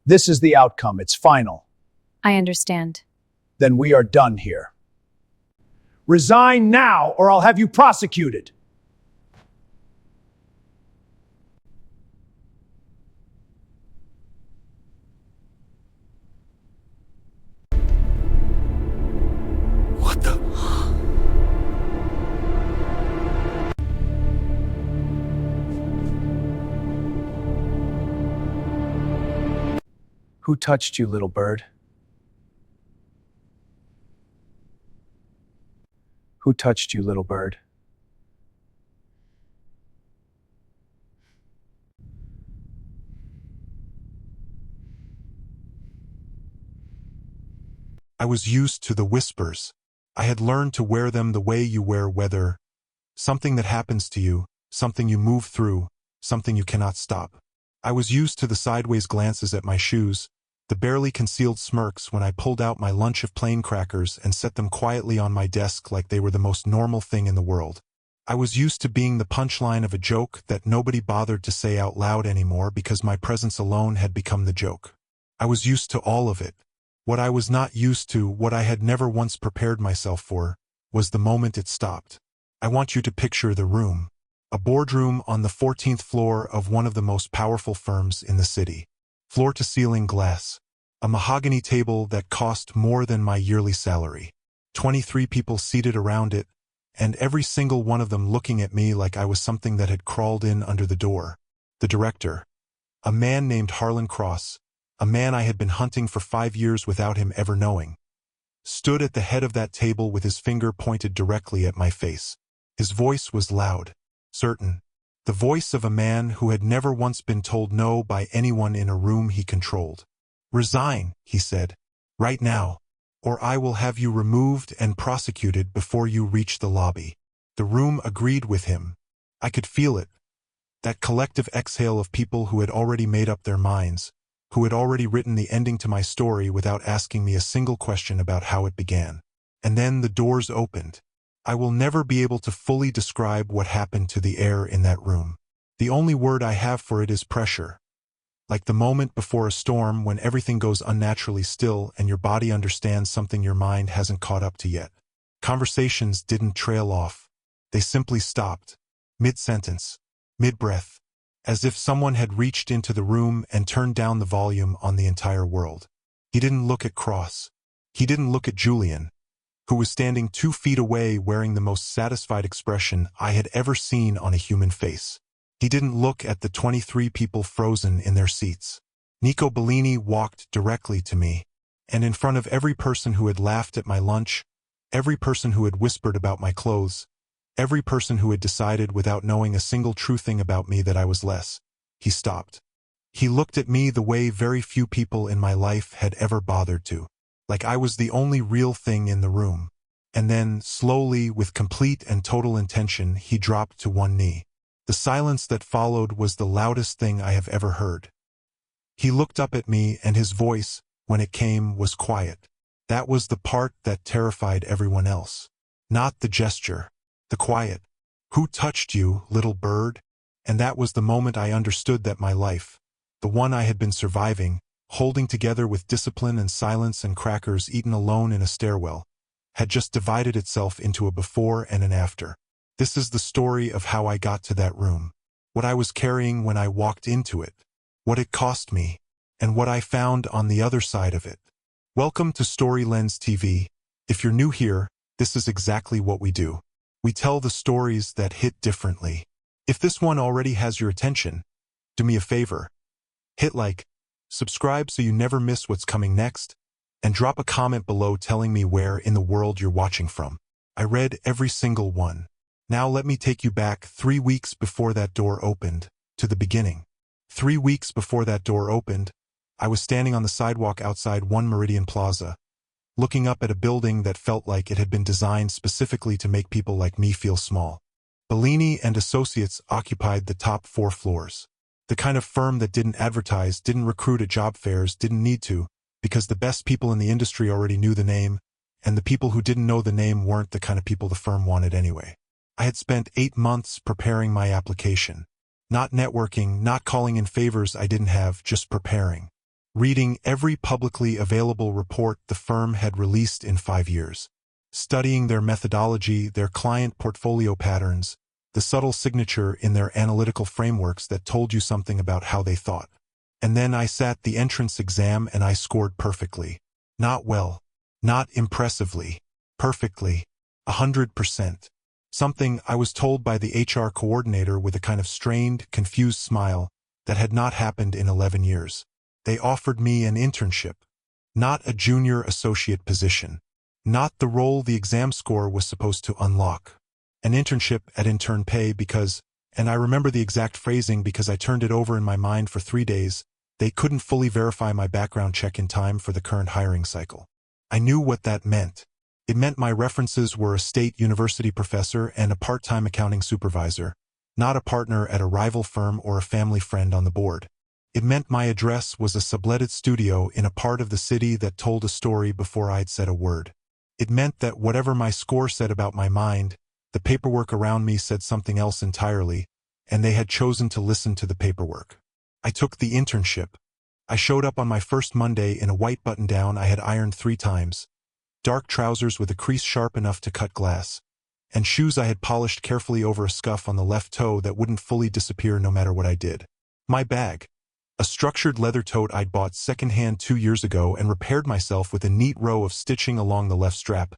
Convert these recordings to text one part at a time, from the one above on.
This is the outcome. It's final. I understand. Then we are done here. Resign now, or I'll have you prosecuted. What the? Who touched you, little bird? Who touched you, little bird? I was used to the whispers. I had learned to wear them the way you wear weather. Something that happens to you, something you move through, something you cannot stop. I was used to the sideways glances at my shoes, the barely concealed smirks when I pulled out my lunch of plain crackers and set them quietly on my desk like they were the most normal thing in the world. I was used to being the punchline of a joke that nobody bothered to say out loud anymore because my presence alone had become the joke. I was used to all of it. What I was not used to, what I had never once prepared myself for, was the moment it stopped. I want you to picture the room. A boardroom on the 14th floor of one of the most powerful firms in the city. Floor-to-ceiling glass. A mahogany table that cost more than my yearly salary. 23 people seated around it, and every single one of them looking at me like I was something that had crawled in under the door. The director. A man named Harlan Cross. A man I had been hunting for 5 years without him ever knowing. Stood at the head of that table with his finger pointed directly at my face. His voice was loud. Certain. The voice of a man who had never once been told no by anyone in a room he controlled. "Resign," he said. "Right now. Or I will have you removed and prosecuted before you reach the lobby." The room agreed with him. I could feel it. That collective exhale of people who had already made up their minds, who had already written the ending to my story without asking me a single question about how it began. And then the doors opened. I will never be able to fully describe what happened to the air in that room. The only word I have for it is pressure. Like the moment before a storm when everything goes unnaturally still and your body understands something your mind hasn't caught up to yet. Conversations didn't trail off. They simply stopped. Mid-sentence. Mid-breath. As if someone had reached into the room and turned down the volume on the entire world. He didn't look at Cross. He didn't look at Julian, who was standing 2 feet away wearing the most satisfied expression I had ever seen on a human face. He didn't look at the 23 people frozen in their seats. Nico Bellini walked directly to me, and in front of every person who had laughed at my lunch, every person who had whispered about my clothes, every person who had decided without knowing a single true thing about me that I was less, he stopped. He looked at me the way very few people in my life had ever bothered to. Like I was the only real thing in the room. And then, slowly, with complete and total intention, he dropped to one knee. The silence that followed was the loudest thing I have ever heard. He looked up at me, and his voice, when it came, was quiet. That was the part that terrified everyone else. Not the gesture. The quiet. "Who touched you, little bird?" And that was the moment I understood that my life, the one I had been surviving, holding together with discipline and silence and crackers eaten alone in a stairwell, had just divided itself into a before and an after. This is the story of how I got to that room, what I was carrying when I walked into it, what it cost me, and what I found on the other side of it. Welcome to Story Lens TV. If you're new here, this is exactly what we do. We tell the stories that hit differently. If this one already has your attention, do me a favor. Hit like, subscribe so you never miss what's coming next, and drop a comment below telling me where in the world you're watching from. I read every single one. Now let me take you back 3 weeks before that door opened, to the beginning. 3 weeks before that door opened, I was standing on the sidewalk outside One Meridian Plaza, looking up at a building that felt like it had been designed specifically to make people like me feel small. Bellini and Associates occupied the top 4 floors. The kind of firm that didn't advertise, didn't recruit at job fairs, didn't need to, because the best people in the industry already knew the name, and the people who didn't know the name weren't the kind of people the firm wanted anyway. I had spent 8 months preparing my application. Not networking, not calling in favors I didn't have, just preparing. reading every publicly available report the firm had released in 5 years, studying their methodology, their client portfolio patterns, the subtle signature in their analytical frameworks that told you something about how they thought. And then I sat the entrance exam and I scored perfectly. Not well, not impressively, perfectly, 100%. Something I was told by the HR coordinator with a kind of strained, confused smile that had not happened in 11 years. They offered me an internship, not a junior associate position, not the role the exam score was supposed to unlock. An internship at Intern pay because, and I remember the exact phrasing because I turned it over in my mind for 3 days, they couldn't fully verify my background check in time for the current hiring cycle. I knew what that meant. It meant my references were a state university professor and a part-time accounting supervisor, not a partner at a rival firm or a family friend on the board. It meant my address was a subletted studio in a part of the city that told a story before I'd said a word. It meant that whatever my score said about my mind, the paperwork around me said something else entirely, and they had chosen to listen to the paperwork. I took the internship. I showed up on my first Monday in a white button-down I had ironed 3 times, dark trousers with a crease sharp enough to cut glass, and shoes I had polished carefully over a scuff on the left toe that wouldn't fully disappear no matter what I did. My bag, a structured leather tote I'd bought secondhand 2 years ago and repaired myself with a neat row of stitching along the left strap,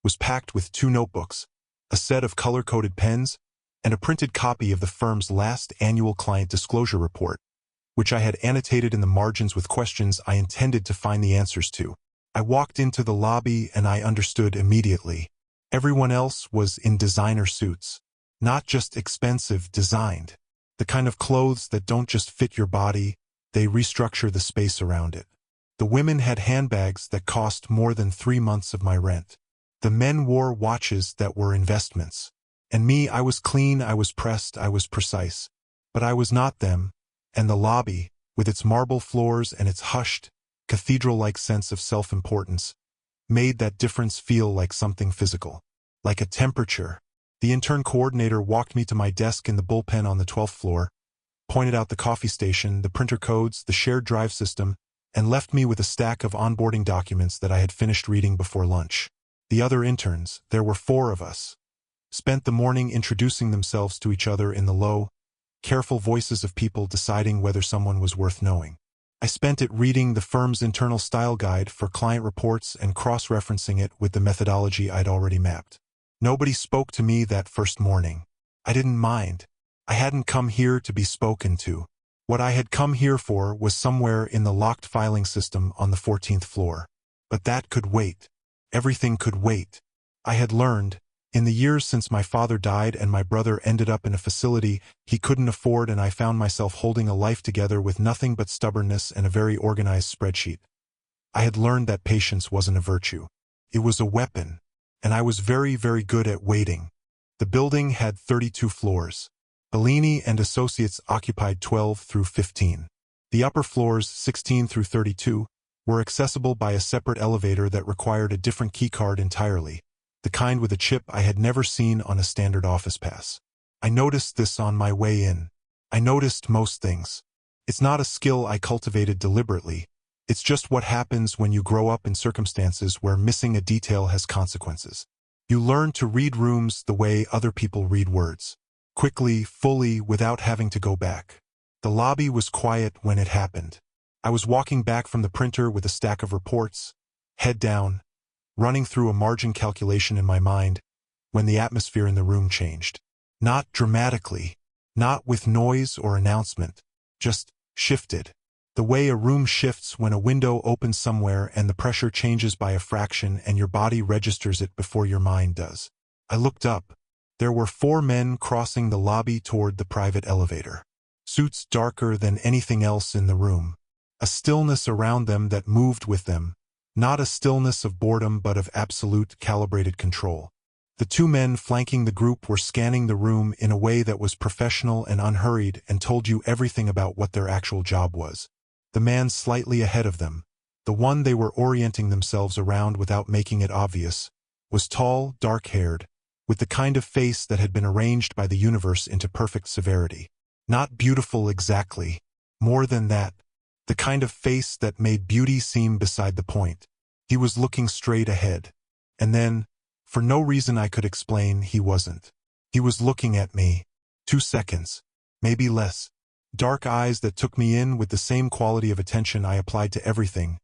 was packed with 2 notebooks, a set of color-coded pens, and a printed copy of the firm's last annual client disclosure report, which I had annotated in the margins with questions I intended to find the answers to. I walked into the lobby and I understood immediately. Everyone else was in designer suits, not just expensive, designed. The kind of clothes that don't just fit your body, they restructure the space around it. The women had handbags that cost more than 3 months of my rent. The men wore watches that were investments. And me, I was clean, I was pressed, I was precise. But I was not them, and the lobby, with its marble floors and its hushed, cathedral-like sense of self-importance, made that difference feel like something physical, like a temperature. The intern coordinator walked me to my desk in the bullpen on the 12th floor, pointed out the coffee station, the printer codes, the shared drive system, and left me with a stack of onboarding documents that I had finished reading before lunch. The other interns, there were 4 of us, spent the morning introducing themselves to each other in the low, careful voices of people deciding whether someone was worth knowing. I spent it reading the firm's internal style guide for client reports and cross-referencing it with the methodology I'd already mapped. Nobody spoke to me that first morning. I didn't mind. I hadn't come here to be spoken to. What I had come here for was somewhere in the locked filing system on the 14th floor. But that could wait. Everything could wait. I had learned, in the years since my father died and my brother ended up in a facility he couldn't afford, and I found myself holding a life together with nothing but stubbornness and a very organized spreadsheet. I had learned that patience wasn't a virtue. It was a weapon. And I was very, very good at waiting. The building had 32 floors. Bellini and Associates occupied 12 through 15. The upper floors, 16 through 32, were accessible by a separate elevator that required a different keycard entirely, the kind with a chip I had never seen on a standard office pass. I noticed this on my way in. I noticed most things. It's not a skill I cultivated deliberately. It's just what happens when you grow up in circumstances where missing a detail has consequences. You learn to read rooms the way other people read words. Quickly, fully, without having to go back. The lobby was quiet when it happened. I was walking back from the printer with a stack of reports, head down, running through a margin calculation in my mind, when the atmosphere in the room changed. Not dramatically, not with noise or announcement, just shifted. The way a room shifts when a window opens somewhere and the pressure changes by a fraction and your body registers it before your mind does. I looked up. There were 4 men crossing the lobby toward the private elevator. Suits darker than anything else in the room. A stillness around them that moved with them. Not a stillness of boredom but of absolute calibrated control. The 2 men flanking the group were scanning the room in a way that was professional and unhurried and told you everything about what their actual job was. The man slightly ahead of them, the one they were orienting themselves around without making it obvious, was tall, dark-haired, with the kind of face that had been arranged by the universe into perfect severity. Not beautiful exactly. More than that, The kind of face that made beauty seem beside the point. He was looking straight ahead. And then, for no reason I could explain, he wasn't. He was looking at me. 2 seconds. Maybe less. Dark eyes that took me in with the same quality of attention I applied to everything.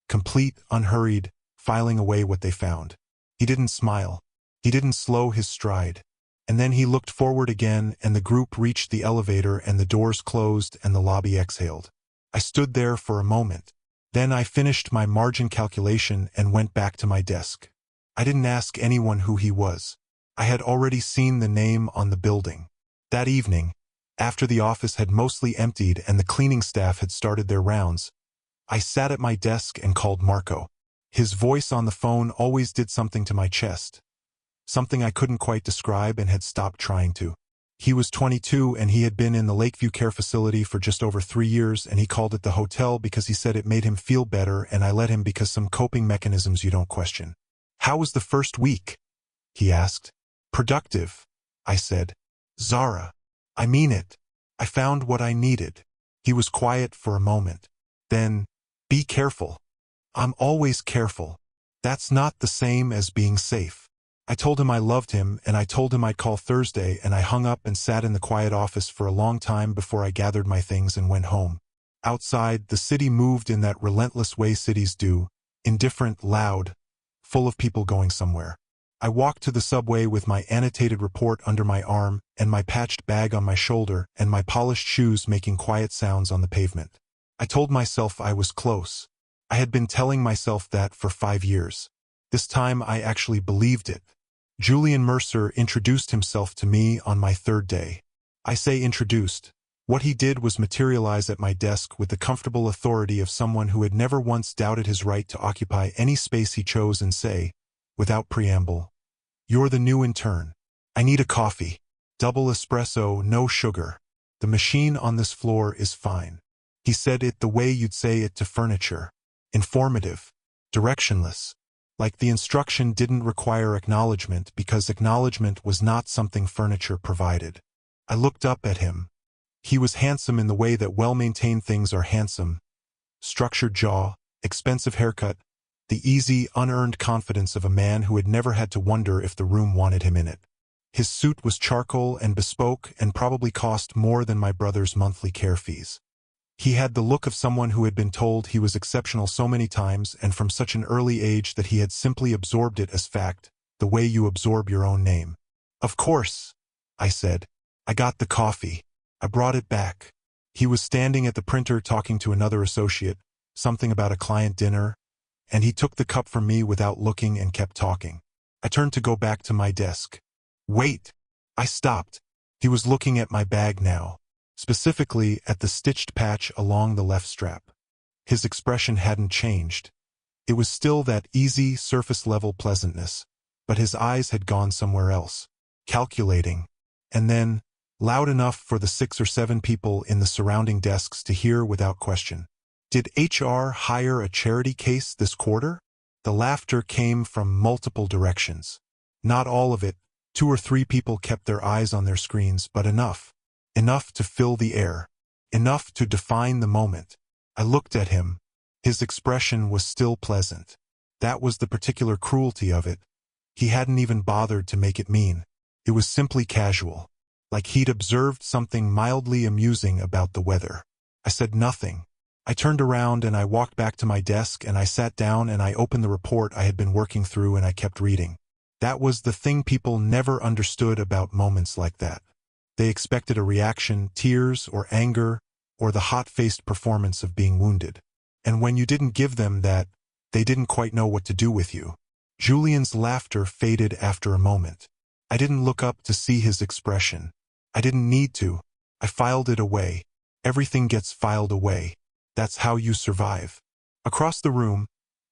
Complete, unhurried, filing away what they found. He didn't smile. He didn't slow his stride. And then he looked forward again, and the group reached the elevator and the doors closed and the lobby exhaled. I stood there for a moment. Then I finished my margin calculation and went back to my desk. I didn't ask anyone who he was. I had already seen the name on the building. That evening, after the office had mostly emptied and the cleaning staff had started their rounds, I sat at my desk and called Marco. His voice on the phone always did something to my chest. Something I couldn't quite describe and had stopped trying to. He was 22 and he had been in the Lakeview Care Facility for just over 3 years, and he called it the hotel because he said it made him feel better, and I let him because some coping mechanisms you don't question. "How was the first week?" he asked. "Productive," I said. "Zara, I mean it. I found what I needed." He was quiet for a moment. Then, "Be careful." "I'm always careful. That's not the same as being safe." I told him I loved him, and I told him I'd call Thursday, and I hung up and sat in the quiet office for a long time before I gathered my things and went home. Outside, the city moved in that relentless way cities do, indifferent, loud, full of people going somewhere. I walked to the subway with my annotated report under my arm and my patched bag on my shoulder and my polished shoes making quiet sounds on the pavement. I told myself I was close. I had been telling myself that for 5 years. This time I actually believed it. Julian Mercer introduced himself to me on my 3rd day. I say introduced. What he did was materialize at my desk with the comfortable authority of someone who had never once doubted his right to occupy any space he chose and say, without preamble, "You're the new intern. I need a coffee. Double espresso, no sugar. The machine on this floor is fine." He said it the way you'd say it to furniture. Informative. Directionless. Like the instruction didn't require acknowledgement because acknowledgement was not something furniture provided. I looked up at him. He was handsome in the way that well-maintained things are handsome. Structured jaw, expensive haircut, the easy, unearned confidence of a man who had never had to wonder if the room wanted him in it. His suit was charcoal and bespoke and probably cost more than my brother's monthly care fees. He had the look of someone who had been told he was exceptional so many times and from such an early age that he had simply absorbed it as fact, the way you absorb your own name. "Of course," I said. "I got the coffee. I brought it back." He was standing at the printer talking to another associate, something about a client dinner, and he took the cup from me without looking and kept talking. I turned to go back to my desk. "Wait!" I stopped. He was looking at my bag now. Specifically at the stitched patch along the left strap. His expression hadn't changed. It was still that easy, surface-level pleasantness, but his eyes had gone somewhere else, calculating, and then, loud enough for the 6 or 7 people in the surrounding desks to hear without question. "Did HR hire a charity case this quarter?" The laughter came from multiple directions. Not all of it. 2 or 3 people kept their eyes on their screens, but enough. Enough to fill the air. Enough to define the moment. I looked at him. His expression was still pleasant. That was the particular cruelty of it. He hadn't even bothered to make it mean. It was simply casual. Like he'd observed something mildly amusing about the weather. I said nothing. I turned around and I walked back to my desk and I sat down and I opened the report I had been working through and I kept reading. That was the thing people never understood about moments like that. They expected a reaction, tears or anger, or the hot-faced performance of being wounded. And when you didn't give them that, they didn't quite know what to do with you. Julian's laughter faded after a moment. I didn't look up to see his expression. I didn't need to. I filed it away. Everything gets filed away. That's how you survive. Across the room,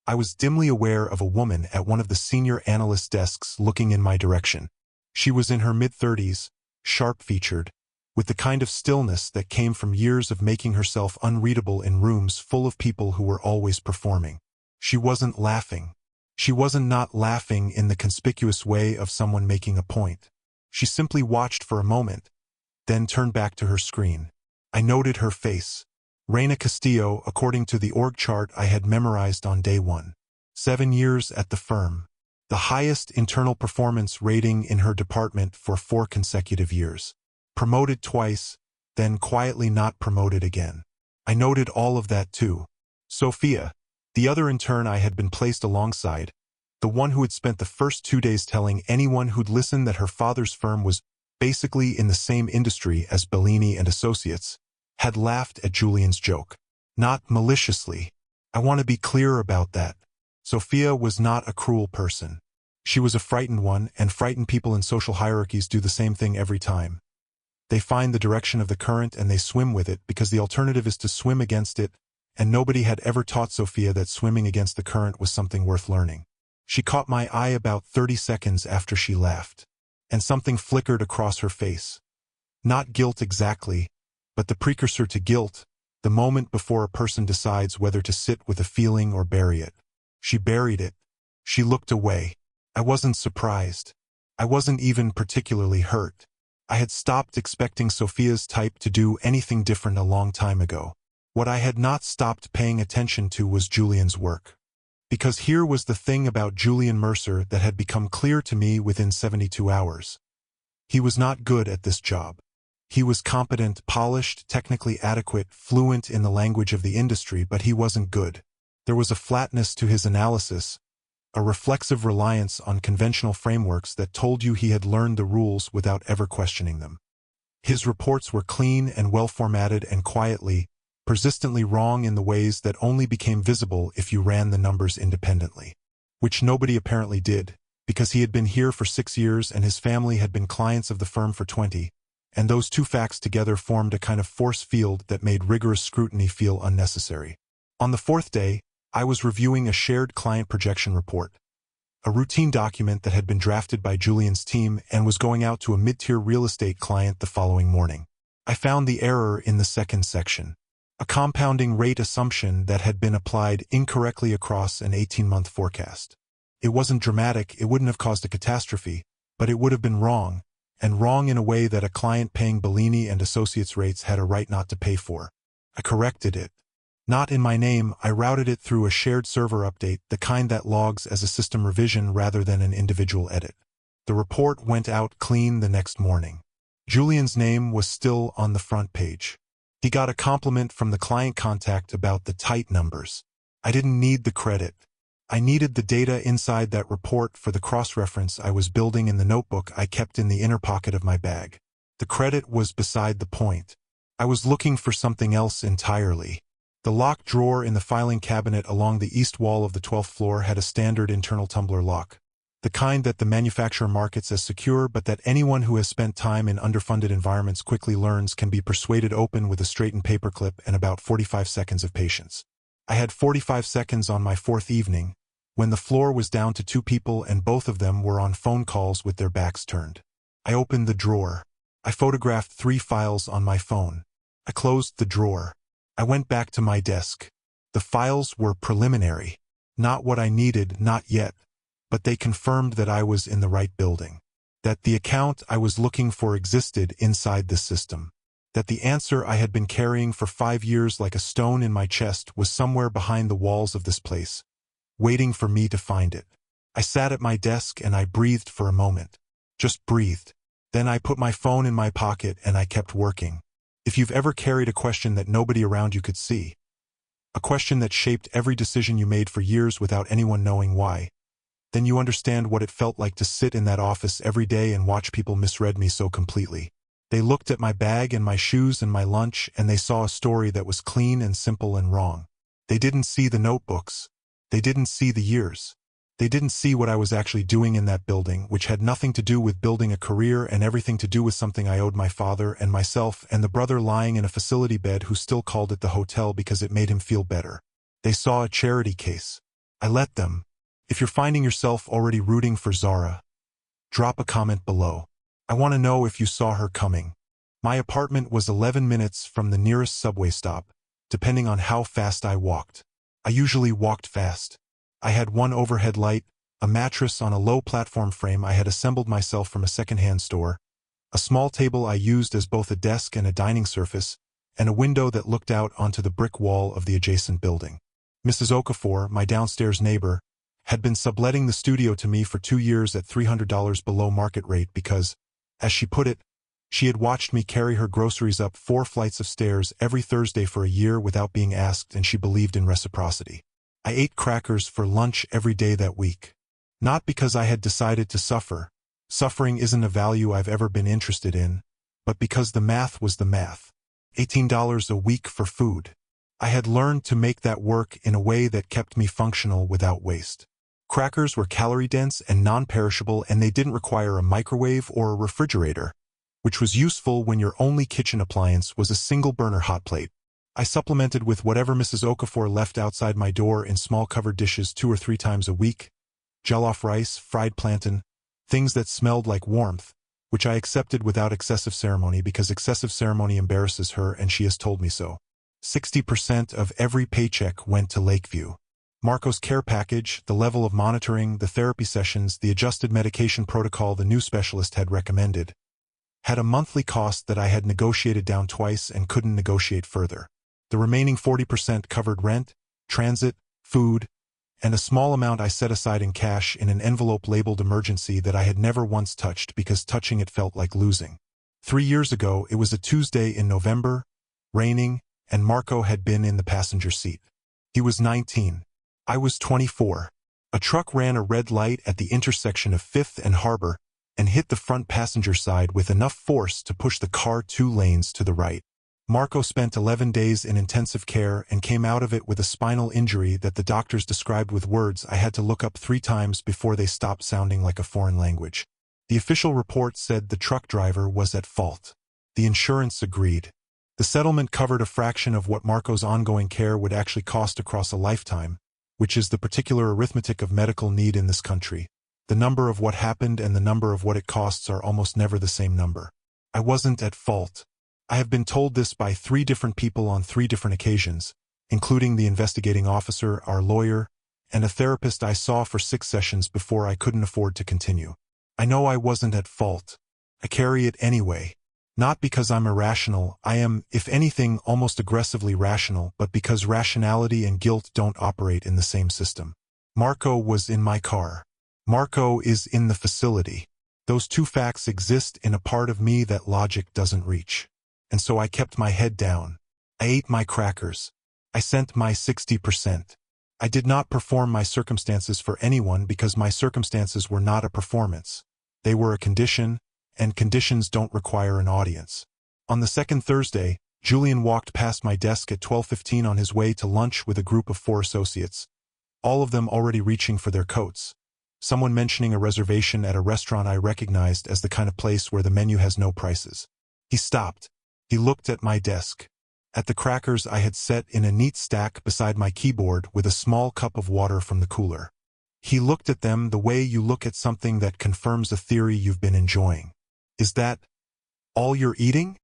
I was dimly aware of a woman at one of the senior analyst desks looking in my direction. She was in her mid-30s, sharp-featured, with the kind of stillness that came from years of making herself unreadable in rooms full of people who were always performing. She wasn't laughing. She wasn't not laughing in the conspicuous way of someone making a point. She simply watched for a moment, then turned back to her screen. I noted her face. Reina Castillo, according to the org chart I had memorized on day 1. 7 years at the firm. The highest internal performance rating in her department for 4 consecutive years. Promoted twice, then quietly not promoted again. I noted all of that too. Sophia, the other intern I had been placed alongside, the one who had spent the first 2 days telling anyone who'd listened that her father's firm was basically in the same industry as Bellini and Associates, had laughed at Julian's joke. Not maliciously. I want to be clear about that. Sophia was not a cruel person. She was a frightened one, and frightened people in social hierarchies do the same thing every time. They find the direction of the current and they swim with it because the alternative is to swim against it, and nobody had ever taught Sophia that swimming against the current was something worth learning. She caught my eye about 30 seconds after she laughed, and something flickered across her face. Not guilt exactly, but the precursor to guilt, the moment before a person decides whether to sit with a feeling or bury it. She buried it. She looked away. I wasn't surprised. I wasn't even particularly hurt. I had stopped expecting Sophia's type to do anything different a long time ago. What I had not stopped paying attention to was Julian's work. Because here was the thing about Julian Mercer that had become clear to me within 72 hours. He was not good at this job. He was competent, polished, technically adequate, fluent in the language of the industry, but he wasn't good. There was a flatness to his analysis, a reflexive reliance on conventional frameworks that told you he had learned the rules without ever questioning them. His reports were clean and well-formatted and quietly, persistently wrong in the ways that only became visible if you ran the numbers independently. Which nobody apparently did, because he had been here for 6 years and his family had been clients of the firm for 20, and those two facts together formed a kind of force field that made rigorous scrutiny feel unnecessary. On the 4th day, I was reviewing a shared client projection report, a routine document that had been drafted by Julian's team and was going out to a mid-tier real estate client the following morning. I found the error in the second section, a compounding rate assumption that had been applied incorrectly across an 18-month forecast. It wasn't dramatic, it wouldn't have caused a catastrophe, but it would have been wrong, and wrong in a way that a client paying Bellini and Associates rates had a right not to pay for. I corrected it. Not in my name, I routed it through a shared server update, the kind that logs as a system revision rather than an individual edit. The report went out clean the next morning. Julian's name was still on the front page. He got a compliment from the client contact about the tight numbers. I didn't need the credit. I needed the data inside that report for the cross-reference I was building in the notebook I kept in the inner pocket of my bag. The credit was beside the point. I was looking for something else entirely. The locked drawer in the filing cabinet along the east wall of the 12th floor had a standard internal tumbler lock. The kind that the manufacturer markets as secure but that anyone who has spent time in underfunded environments quickly learns can be persuaded open with a straightened paperclip and about 45 seconds of patience. I had 45 seconds on my 4th evening, when the floor was down to 2 people and both of them were on phone calls with their backs turned. I opened the drawer. I photographed 3 files on my phone. I closed the drawer. I went back to my desk. The files were preliminary. Not what I needed, not yet. But they confirmed that I was in the right building. That the account I was looking for existed inside the system. That the answer I had been carrying for 5 years like a stone in my chest was somewhere behind the walls of this place, waiting for me to find it. I sat at my desk and I breathed for a moment. Just breathed. Then I put my phone in my pocket and I kept working. If you've ever carried a question that nobody around you could see, a question that shaped every decision you made for years without anyone knowing why, then you understand what it felt like to sit in that office every day and watch people misread me so completely. They looked at my bag and my shoes and my lunch and they saw a story that was clean and simple and wrong. They didn't see the notebooks. They didn't see the years. They didn't see what I was actually doing in that building, which had nothing to do with building a career and everything to do with something I owed my father and myself and the brother lying in a facility bed who still called it the hotel because it made him feel better. They saw a charity case. I let them. If you're finding yourself already rooting for Zara, drop a comment below. I want to know if you saw her coming. My apartment was 11 minutes from the nearest subway stop, depending on how fast I walked. I usually walked fast. I had one overhead light, a mattress on a low platform frame I had assembled myself from a second-hand store, a small table I used as both a desk and a dining surface, and a window that looked out onto the brick wall of the adjacent building. Mrs. Okafor, my downstairs neighbor, had been subletting the studio to me for 2 years at $300 below market rate because, as she put it, she had watched me carry her groceries up 4 flights of stairs every Thursday for a year without being asked, and she believed in reciprocity. I ate crackers for lunch every day that week. Not because I had decided to suffer. Suffering isn't a value I've ever been interested in, but because the math was the math. $18 a week for food. I had learned to make that work in a way that kept me functional without waste. Crackers were calorie-dense and non-perishable, and they didn't require a microwave or a refrigerator, which was useful when your only kitchen appliance was a single-burner hot plate. I supplemented with whatever Mrs. Okafor left outside my door in small covered dishes 2 or 3 times a week: jollof rice, fried plantain, things that smelled like warmth, which I accepted without excessive ceremony because excessive ceremony embarrasses her, and she has told me so. 60% of every paycheck went to Lakeview. Marco's care package, the level of monitoring, the therapy sessions, the adjusted medication protocol the new specialist had recommended, had a monthly cost that I had negotiated down twice and couldn't negotiate further. The remaining 40% covered rent, transit, food, and a small amount I set aside in cash in an envelope labeled emergency that I had never once touched because touching it felt like losing. 3 years ago, it was a Tuesday in November, raining, and Marco had been in the passenger seat. He was 19. I was 24. A truck ran a red light at the intersection of 5th and Harbor and hit the front passenger side with enough force to push the car 2 lanes to the right. Marco spent 11 days in intensive care and came out of it with a spinal injury that the doctors described with words I had to look up 3 times before they stopped sounding like a foreign language. The official report said the truck driver was at fault. The insurance agreed. The settlement covered a fraction of what Marco's ongoing care would actually cost across a lifetime, which is the particular arithmetic of medical need in this country. The number of what happened and the number of what it costs are almost never the same number. I wasn't at fault. I have been told this by 3 different people on 3 different occasions, including the investigating officer, our lawyer, and a therapist I saw for 6 sessions before I couldn't afford to continue. I know I wasn't at fault. I carry it anyway. Not because I'm irrational, I am, if anything, almost aggressively rational, but because rationality and guilt don't operate in the same system. Marco was in my car. Marco is in the facility. Those 2 facts exist in a part of me that logic doesn't reach. And so I kept my head down. I ate my crackers. I sent my 60%. I did not perform my circumstances for anyone because my circumstances were not a performance. They were a condition, and conditions don't require an audience. On the second Thursday, Julian walked past my desk at 12:15 on his way to lunch with a group of 4 associates, all of them already reaching for their coats. Someone mentioning a reservation at a restaurant I recognized as the kind of place where the menu has no prices. He stopped. He looked at my desk, at the crackers I had set in a neat stack beside my keyboard with a small cup of water from the cooler. He looked at them the way you look at something that confirms a theory you've been enjoying. Is that all you're eating?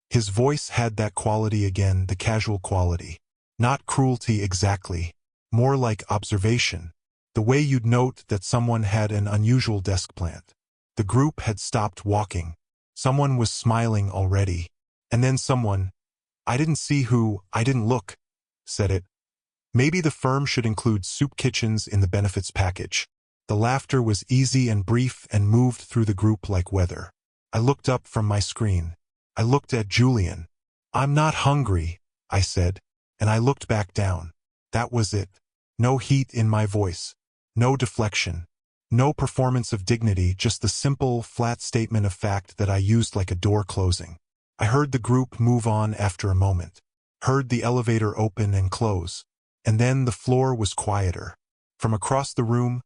His voice had that quality again, the casual quality. Not cruelty exactly, more like observation. The way you'd note that someone had an unusual desk plant. The group had stopped walking. Someone was smiling already. And then someone, I didn't see who, I didn't look, said it. Maybe the firm should include soup kitchens in the benefits package. The laughter was easy and brief and moved through the group like weather. I looked up from my screen. I looked at Julian. I'm not hungry, I said, and I looked back down. That was it. No heat in my voice. No deflection. No performance of dignity, just the simple, flat statement of fact that I used like a door closing. I heard the group move on after a moment. Heard the elevator open and close. And then the floor was quieter. From across the room,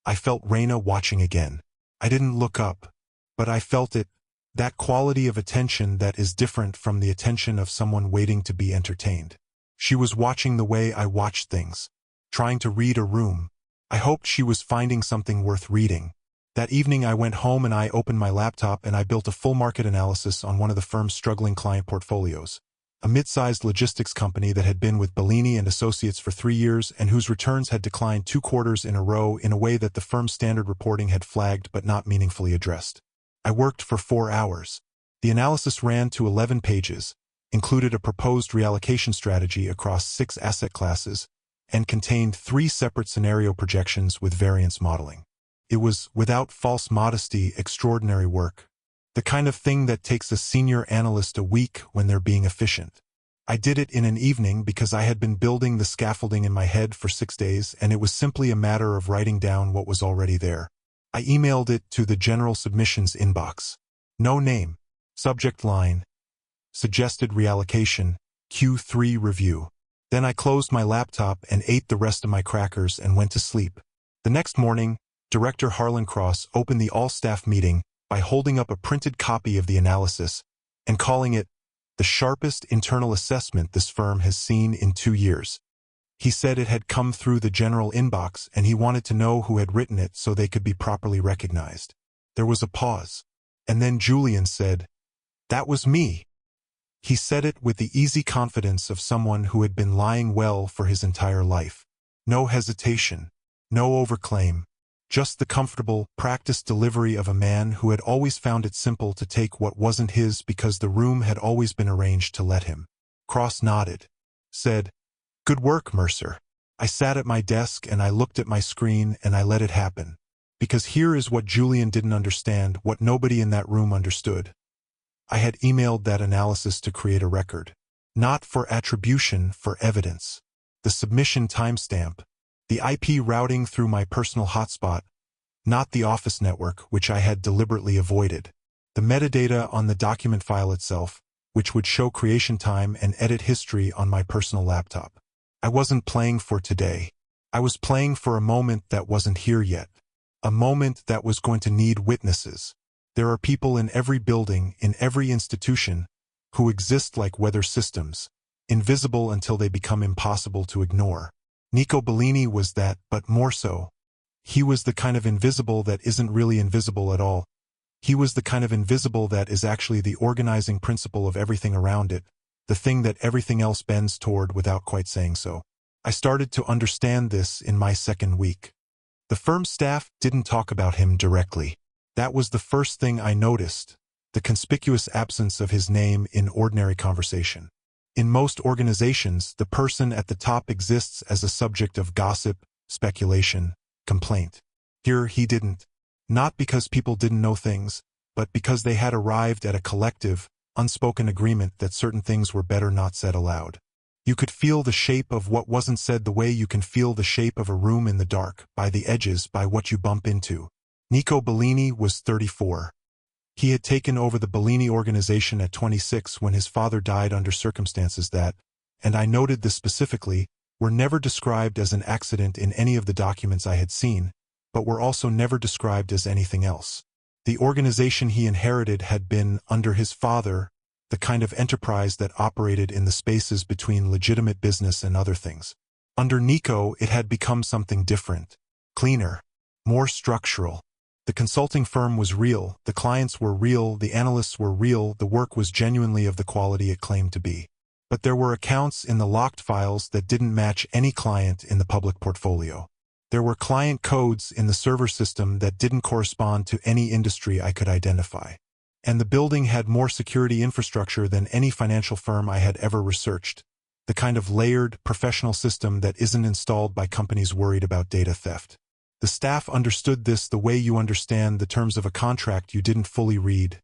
I felt Raina watching again. I didn't look up, but I felt it, that quality of attention that is different from the attention of someone waiting to be entertained. She was watching the way I watched things, trying to read a room. I hoped she was finding something worth reading. That evening I went home and I opened my laptop and I built a full market analysis on one of the firm's struggling client portfolios. A mid-sized logistics company that had been with Bellini and Associates for 3 years and whose returns had declined 2 quarters in a row in a way that the firm's standard reporting had flagged but not meaningfully addressed. I worked for 4 hours. The analysis ran to 11 pages, included a proposed reallocation strategy across 6 asset classes, and contained 3 separate scenario projections with variance modeling. It was, without false modesty, extraordinary work. The kind of thing that takes a senior analyst a week when they're being efficient. I did it in an evening because I had been building the scaffolding in my head for 6 days, and it was simply a matter of writing down what was already there. I emailed it to the general submissions inbox. No name. Subject line. Suggested reallocation, Q3 review. Then I closed my laptop and ate the rest of my crackers and went to sleep. The next morning, Director Harlan Cross opened the all-staff meeting by holding up a printed copy of the analysis and calling it the sharpest internal assessment this firm has seen in 2 years. He said it had come through the general inbox and he wanted to know who had written it so they could be properly recognized. There was a pause. And then Julian said, "That was me." He said it with the easy confidence of someone who had been lying well for his entire life. No hesitation, no overclaim, just the comfortable, practiced delivery of a man who had always found it simple to take what wasn't his because the room had always been arranged to let him. Cross nodded, said, "Good work, Mercer." I sat at my desk and I looked at my screen and I let it happen. Because here is what Julian didn't understand, what nobody in that room understood. I had emailed that analysis to create a record. Not for attribution, for evidence. The submission timestamp. The IP routing through my personal hotspot. Not the office network, which I had deliberately avoided. The metadata on the document file itself, which would show creation time and edit history on my personal laptop. I wasn't playing for today. I was playing for a moment that wasn't here yet. A moment that was going to need witnesses. There are people in every building, in every institution, who exist like weather systems, invisible until they become impossible to ignore. Nico Bellini was that, but more so. He was the kind of invisible that isn't really invisible at all. He was the kind of invisible that is actually the organizing principle of everything around it, the thing that everything else bends toward without quite saying so. I started to understand this in my second week. The firm's staff didn't talk about him directly. That was the first thing I noticed, the conspicuous absence of his name in ordinary conversation. In most organizations, the person at the top exists as a subject of gossip, speculation, complaint. Here he didn't. Not because people didn't know things, but because they had arrived at a collective, unspoken agreement that certain things were better not said aloud. You could feel the shape of what wasn't said the way you can feel the shape of a room in the dark, by the edges, by what you bump into. Nico Bellini was 34. He had taken over the Bellini organization at 26 when his father died under circumstances that, and I noted this specifically, were never described as an accident in any of the documents I had seen, but were also never described as anything else. The organization he inherited had been, under his father, the kind of enterprise that operated in the spaces between legitimate business and other things. Under Nico, it had become something different, cleaner, more structural. The consulting firm was real, the clients were real, the analysts were real, the work was genuinely of the quality it claimed to be. But there were accounts in the locked files that didn't match any client in the public portfolio. There were client codes in the server system that didn't correspond to any industry I could identify. And the building had more security infrastructure than any financial firm I had ever researched. The kind of layered, professional system that isn't installed by companies worried about data theft. The staff understood this the way you understand the terms of a contract you didn't fully read.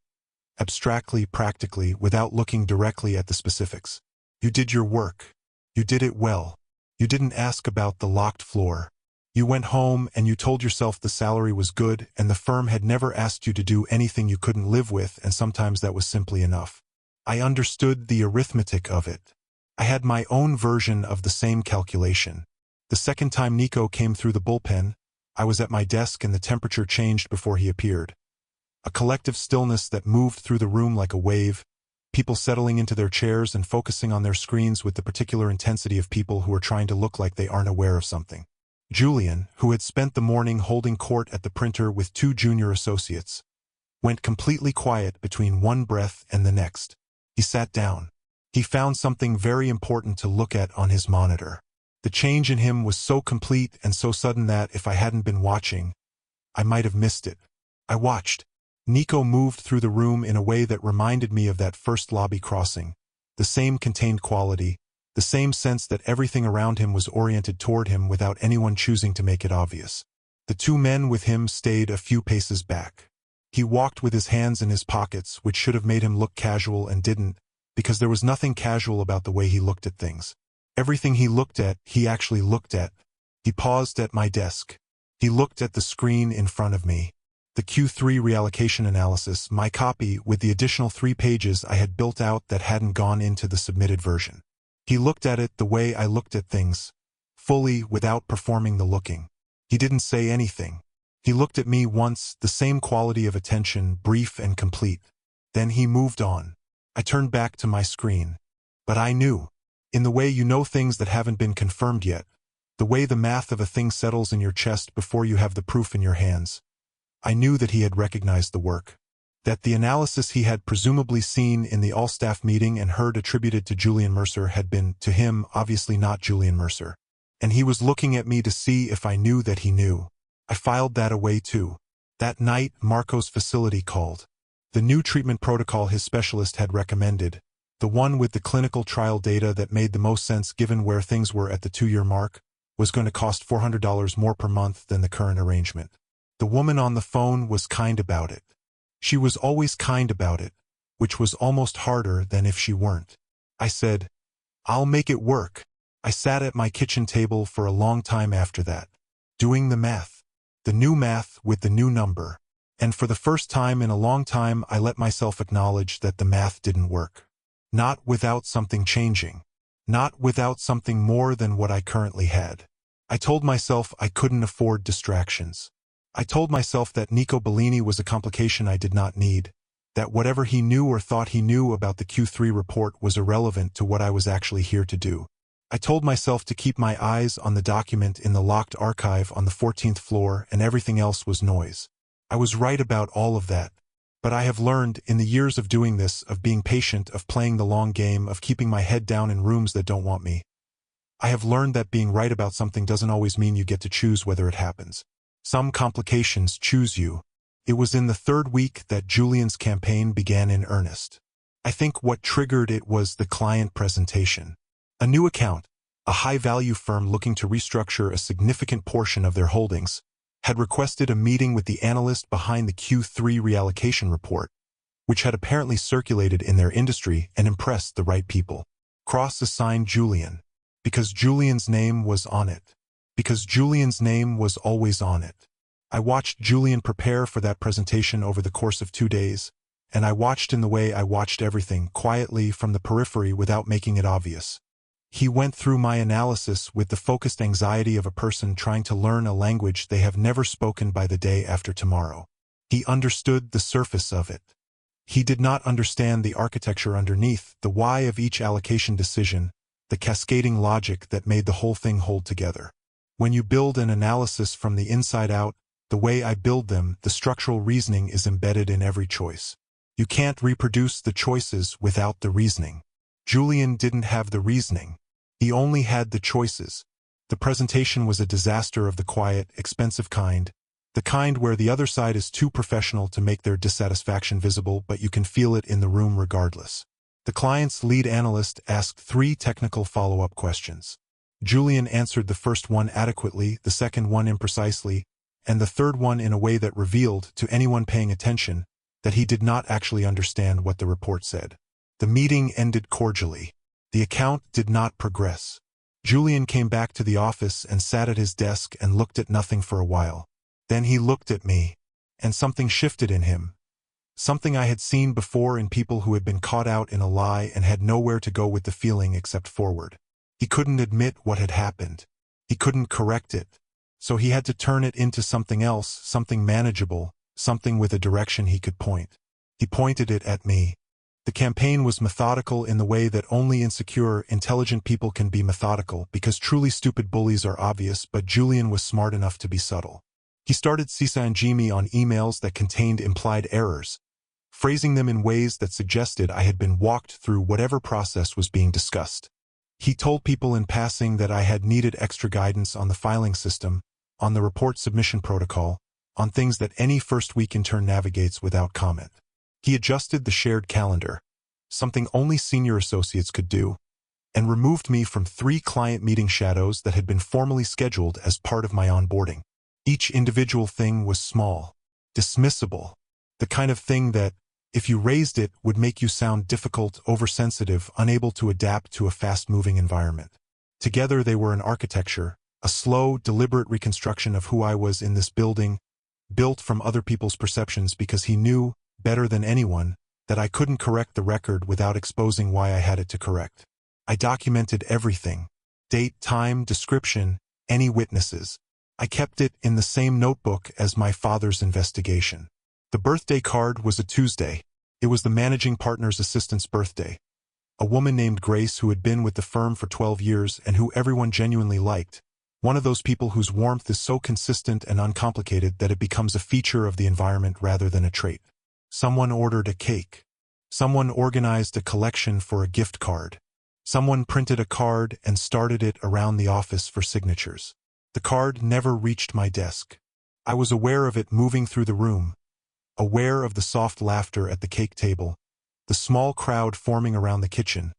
Abstractly, practically, without looking directly at the specifics. You did your work. You did it well. You didn't ask about the locked floor. You went home and you told yourself the salary was good and the firm had never asked you to do anything you couldn't live with, and sometimes that was simply enough. I understood the arithmetic of it. I had my own version of the same calculation. The second time Nico came through the bullpen, I was at my desk and the temperature changed before he appeared. A collective stillness that moved through the room like a wave, people settling into their chairs and focusing on their screens with the particular intensity of people who are trying to look like they aren't aware of something. Julian, who had spent the morning holding court at the printer with 2 junior associates, went completely quiet between one breath and the next. He sat down. He found something very important to look at on his monitor. The change in him was so complete and so sudden that, if I hadn't been watching, I might have missed it. I watched. Nico moved through the room in a way that reminded me of that first lobby crossing. the same contained quality, the same sense that everything around him was oriented toward him without anyone choosing to make it obvious. The two men with him stayed a few paces back. He walked with his hands in his pockets, which should have made him look casual and didn't, because there was nothing casual about the way he looked at things. Everything he looked at, he actually looked at. He paused at my desk. He looked at the screen in front of me. The Q3 reallocation analysis, my copy with the additional 3 pages I had built out that hadn't gone into the submitted version. He looked at it the way I looked at things, fully without performing the looking. He didn't say anything. He looked at me once, the same quality of attention, brief and complete. Then he moved on. I turned back to my screen. But I knew. In the way you know things that haven't been confirmed yet, the way the math of a thing settles in your chest before you have the proof in your hands. I knew that he had recognized the work. That the analysis he had presumably seen in the all-staff meeting and heard attributed to Julian Mercer had been, to him, obviously not Julian Mercer. And he was looking at me to see if I knew that he knew. I filed that away too. That night, Marco's facility called. The new treatment protocol his specialist had recommended, the one with the clinical trial data that made the most sense given where things were at the 2-year mark, was going to cost $400 more per month than the current arrangement. The woman on the phone was kind about it. She was always kind about it, which was almost harder than if she weren't. I said, "I'll make it work." I sat at my kitchen table for a long time after that, doing the math. The new math with the new number. And for the first time in a long time I let myself acknowledge that the math didn't work. Not without something changing. Not without something more than what I currently had. I told myself I couldn't afford distractions. I told myself that Nico Bellini was a complication I did not need, that whatever he knew or thought he knew about the Q3 report was irrelevant to what I was actually here to do. I told myself to keep my eyes on the document in the locked archive on the 14th floor and everything else was noise. I was right about all of that. But I have learned, in the years of doing this, of being patient, of playing the long game, of keeping my head down in rooms that don't want me. I have learned that being right about something doesn't always mean you get to choose whether it happens. Some complications choose you. It was in the 3rd week that Julian's campaign began in earnest. I think what triggered it was the client presentation. A new account, a high-value firm looking to restructure a significant portion of their holdings, had requested a meeting with the analyst behind the Q3 reallocation report, which had apparently circulated in their industry and impressed the right people. Cross-assigned Julian. Because Julian's name was on it. Because Julian's name was always on it. I watched Julian prepare for that presentation over the course of 2 days, and I watched in the way I watched everything, quietly from the periphery without making it obvious. He went through my analysis with the focused anxiety of a person trying to learn a language they have never spoken by the day after tomorrow. He understood the surface of it. He did not understand the architecture underneath, the why of each allocation decision, the cascading logic that made the whole thing hold together. When you build an analysis from the inside out, the way I build them, the structural reasoning is embedded in every choice. You can't reproduce the choices without the reasoning. Julian didn't have the reasoning. He only had the choices. The presentation was a disaster of the quiet, expensive kind, the kind where the other side is too professional to make their dissatisfaction visible, but you can feel it in the room regardless. The client's lead analyst asked 3 technical follow-up questions. Julian answered the first one adequately, the second one imprecisely, and the third one in a way that revealed, to anyone paying attention, that he did not actually understand what the report said. The meeting ended cordially. The account did not progress. Julian came back to the office and sat at his desk and looked at nothing for a while. Then he looked at me, and something shifted in him. Something I had seen before in people who had been caught out in a lie and had nowhere to go with the feeling except forward. He couldn't admit what had happened. He couldn't correct it. So he had to turn it into something else, something manageable, something with a direction he could point. He pointed it at me. The campaign was methodical in the way that only insecure, intelligent people can be methodical, because truly stupid bullies are obvious, but Julian was smart enough to be subtle. He started CCing me on emails that contained implied errors, phrasing them in ways that suggested I had been walked through whatever process was being discussed. He told people in passing that I had needed extra guidance on the filing system, on the report submission protocol, on things that any first-week intern navigates without comment. He adjusted the shared calendar. something only senior associates could do, and removed me from 3 client meeting shadows that had been formally scheduled as part of my onboarding. Each individual thing was small, dismissible, the kind of thing that, if you raised it, would make you sound difficult, oversensitive, unable to adapt to a fast-moving environment. Together they were an architecture, a slow, deliberate reconstruction of who I was in this building, built from other people's perceptions because he knew, better than anyone, that I couldn't correct the record without exposing why I had it to correct. I documented everything: date, time, description, any witnesses. I kept it in the same notebook as my father's investigation. The birthday card was a Tuesday. It was the managing partner's assistant's birthday. A woman named Grace who had been with the firm for 12 years and who everyone genuinely liked. One of those people whose warmth is so consistent and uncomplicated that it becomes a feature of the environment rather than a trait. Someone ordered a cake. Someone organized a collection for a gift card. Someone printed a card and started it around the office for signatures. The card never reached my desk. I was aware of it moving through the room, aware of the soft laughter at the cake table, the small crowd forming around the kitchen,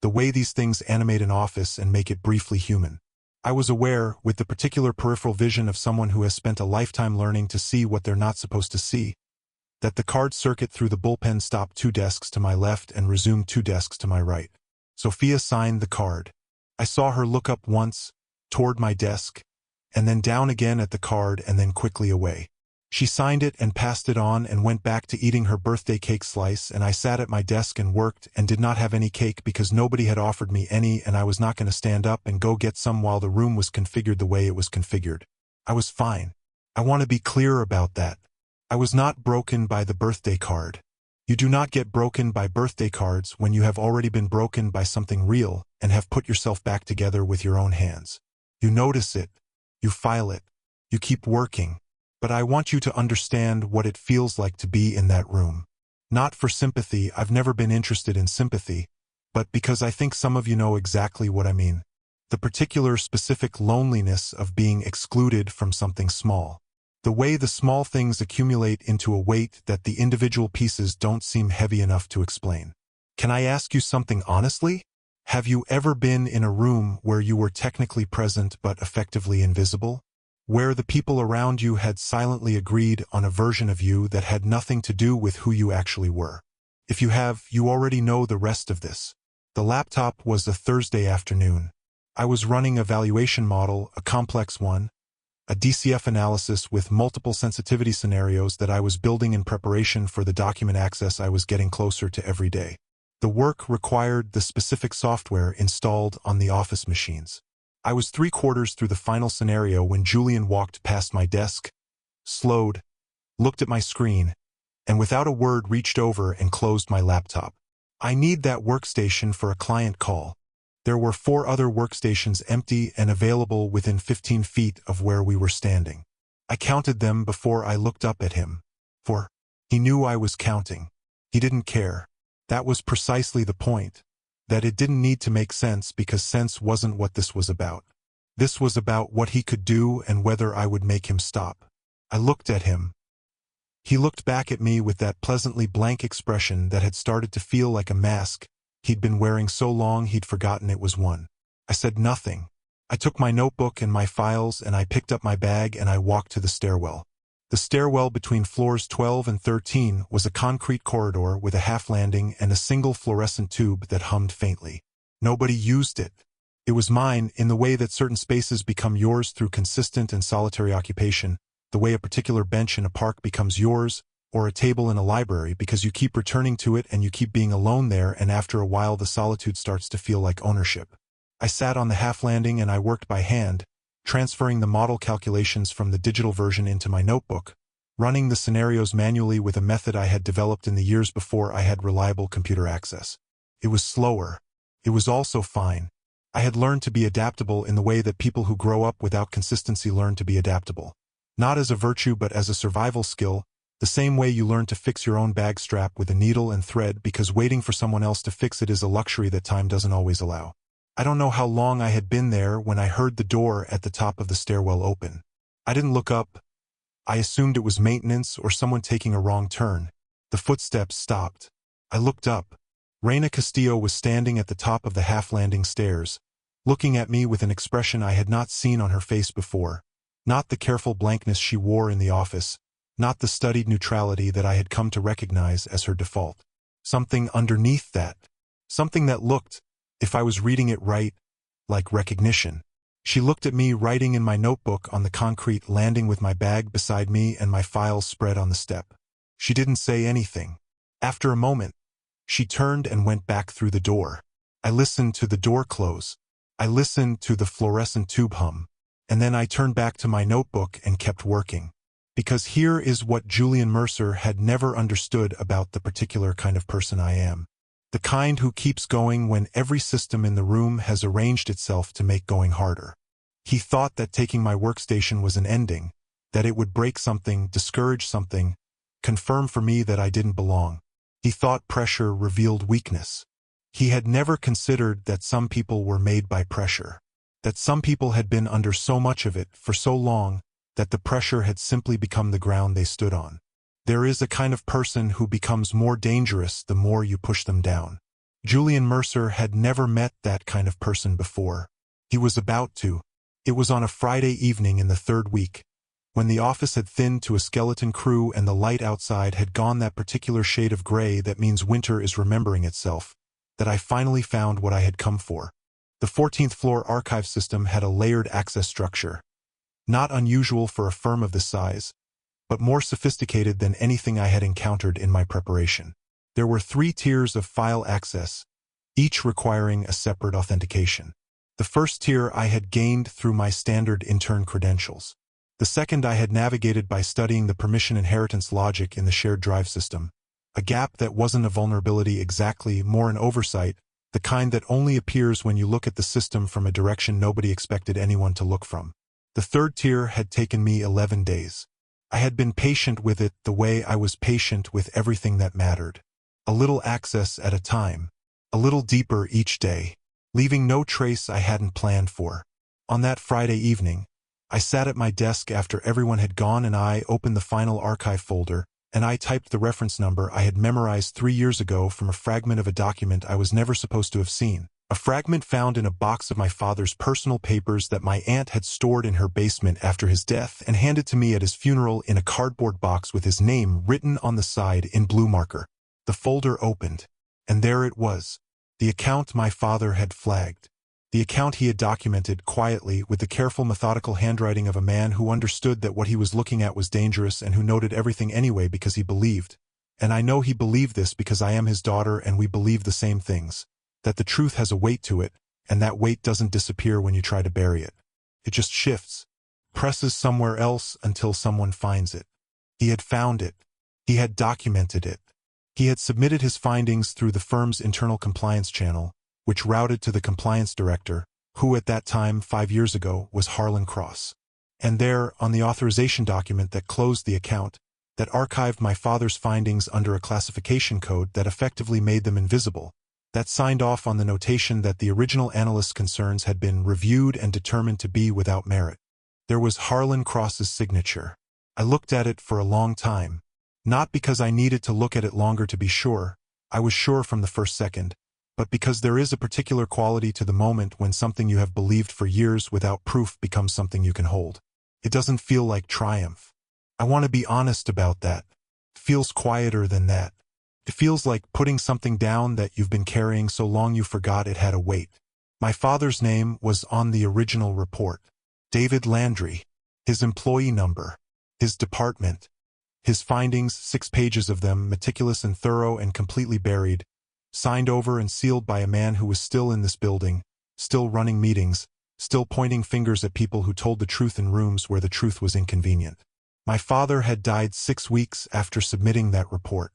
the way these things animate an office and make it briefly human. I was aware, with the particular peripheral vision of someone who has spent a lifetime learning to see what they're not supposed to see, that the card circuit through the bullpen stopped 2 desks to my left and resumed 2 desks to my right. Sophia signed the card. I saw her look up once, toward my desk, and then down again at the card and then quickly away. She signed it and passed it on and went back to eating her birthday cake slice, and I sat at my desk and worked and did not have any cake because nobody had offered me any, and I was not going to stand up and go get some while the room was configured the way it was configured. I was fine. I want to be clear about that. I was not broken by the birthday card. You do not get broken by birthday cards when you have already been broken by something real and have put yourself back together with your own hands. You notice it. You file it. You keep working. But I want you to understand what it feels like to be in that room. Not for sympathy, I've never been interested in sympathy, but because I think some of you know exactly what I mean. The particular specific loneliness of being excluded from something small. The way the small things accumulate into a weight that the individual pieces don't seem heavy enough to explain. Can I ask you something honestly? Have you ever been in a room where you were technically present but effectively invisible? Where the people around you had silently agreed on a version of you that had nothing to do with who you actually were? If you have, you already know the rest of this. The laptop was a Thursday afternoon. I was running a valuation model, a complex one, a DCF analysis with multiple sensitivity scenarios that I was building in preparation for the document access I was getting closer to every day. The work required the specific software installed on the office machines. I was 3/4 through the final scenario when Julian walked past my desk, slowed, looked at my screen, and without a word reached over and closed my laptop. I need that workstation for a client call. There were 4 other workstations empty and available within 15 feet of where we were standing. I counted them before I looked up at him. For he knew I was counting. He didn't care. That was precisely the point. That it didn't need to make sense because sense wasn't what this was about. This was about what he could do and whether I would make him stop. I looked at him. He looked back at me with that pleasantly blank expression that had started to feel like a mask he'd been wearing so long he'd forgotten it was one. I said nothing. I took my notebook and my files and I picked up my bag and I walked to the stairwell. The stairwell between floors 12 and 13 was a concrete corridor with a half landing and a single fluorescent tube that hummed faintly. Nobody used it. It was mine in the way that certain spaces become yours through consistent and solitary occupation, the way a particular bench in a park becomes yours, or a table in a library because you keep returning to it and you keep being alone there, and after a while the solitude starts to feel like ownership. I sat on the half landing and I worked by hand, transferring the model calculations from the digital version into my notebook, running the scenarios manually with a method I had developed in the years before I had reliable computer access. It was slower. It was also fine. I had learned to be adaptable in the way that people who grow up without consistency learn to be adaptable. Not as a virtue but as a survival skill, the same way you learn to fix your own bag strap with a needle and thread because waiting for someone else to fix it is a luxury that time doesn't always allow. I don't know how long I had been there when I heard the door at the top of the stairwell open. I didn't look up. I assumed it was maintenance or someone taking a wrong turn. The footsteps stopped. I looked up. Reina Castillo was standing at the top of the half-landing stairs, looking at me with an expression I had not seen on her face before. Not the careful blankness she wore in the office, not the studied neutrality that I had come to recognize as her default. Something underneath that. Something that looked, if I was reading it right, like recognition. She looked at me writing in my notebook on the concrete landing with my bag beside me and my files spread on the step. She didn't say anything. After a moment, she turned and went back through the door. I listened to the door close. I listened to the fluorescent tube hum. And then I turned back to my notebook and kept working. Because here is what Julian Mercer had never understood about the particular kind of person I am. The kind who keeps going when every system in the room has arranged itself to make going harder. He thought that taking my workstation was an ending, that it would break something, discourage something, confirm for me that I didn't belong. He thought pressure revealed weakness. He had never considered that some people were made by pressure, that some people had been under so much of it for so long that the pressure had simply become the ground they stood on. There is a kind of person who becomes more dangerous the more you push them down. Julian Mercer had never met that kind of person before. He was about to. It was on a Friday evening in the third week, when the office had thinned to a skeleton crew and the light outside had gone that particular shade of gray that means winter is remembering itself, that I finally found what I had come for. The 14th floor archive system had a layered access structure. Not unusual for a firm of this size, but more sophisticated than anything I had encountered in my preparation. There were 3 tiers of file access, each requiring a separate authentication. The first tier I had gained through my standard intern credentials. The second I had navigated by studying the permission inheritance logic in the shared drive system. A gap that wasn't a vulnerability exactly, more an oversight, the kind that only appears when you look at the system from a direction nobody expected anyone to look from. The third tier had taken me 11 days. I had been patient with it the way I was patient with everything that mattered. A little access at a time. A little deeper each day. Leaving no trace I hadn't planned for. On that Friday evening, I sat at my desk after everyone had gone and I opened the final archive folder, and I typed the reference number I had memorized 3 years ago from a fragment of a document I was never supposed to have seen. A fragment found in a box of my father's personal papers that my aunt had stored in her basement after his death and handed to me at his funeral in a cardboard box with his name written on the side in blue marker. The folder opened, and there it was. The account my father had flagged. The account he had documented quietly with the careful methodical handwriting of a man who understood that what he was looking at was dangerous and who noted everything anyway because he believed. And I know he believed this because I am his daughter and we believe the same things. That the truth has a weight to it, and that weight doesn't disappear when you try to bury it. It just shifts, presses somewhere else until someone finds it. He had found it. He had documented it. He had submitted his findings through the firm's internal compliance channel, which routed to the compliance director, who at that time 5 years ago was Harlan Cross. And there, on the authorization document that closed the account, that archived my father's findings under a classification code that effectively made them invisible, that signed off on the notation that the original analyst's concerns had been reviewed and determined to be without merit. There was Harlan Cross's signature. I looked at it for a long time. Not because I needed to look at it longer to be sure, I was sure from the first second, but because there is a particular quality to the moment when something you have believed for years without proof becomes something you can hold. It doesn't feel like triumph. I want to be honest about that. It feels quieter than that. It feels like putting something down that you've been carrying so long you forgot it had a weight. My father's name was on the original report. David Landry. His employee number. His department. His findings, 6 pages of them, meticulous and thorough and completely buried, signed over and sealed by a man who was still in this building, still running meetings, still pointing fingers at people who told the truth in rooms where the truth was inconvenient. My father had died 6 weeks after submitting that report.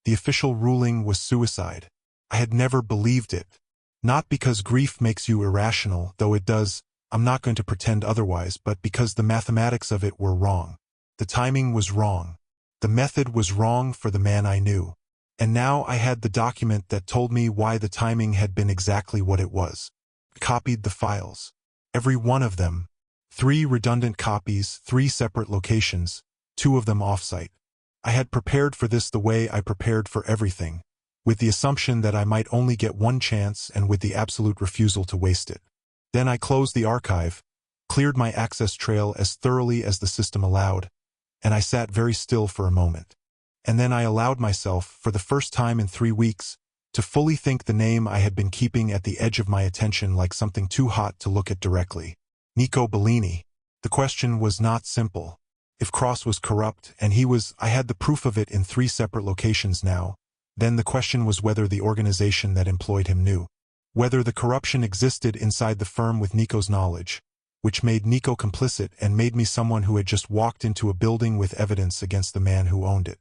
The official ruling was suicide. I had never believed it. Not because grief makes you irrational, though it does, I'm not going to pretend otherwise, but because the mathematics of it were wrong. The timing was wrong. The method was wrong for the man I knew. And now I had the document that told me why the timing had been exactly what it was. I copied the files. Every one of them. 3 redundant copies, 3 separate locations, 2 of them off-site. I had prepared for this the way I prepared for everything, with the assumption that I might only get one chance and with the absolute refusal to waste it. Then I closed the archive, cleared my access trail as thoroughly as the system allowed, and I sat very still for a moment. And then I allowed myself, for the first time in 3 weeks, to fully think the name I had been keeping at the edge of my attention like something too hot to look at directly. Nico Bellini. The question was not simple. If Cross was corrupt, and he was, I had the proof of it in 3 separate locations now, then the question was whether the organization that employed him knew. Whether the corruption existed inside the firm with Nico's knowledge, which made Nico complicit and made me someone who had just walked into a building with evidence against the man who owned it.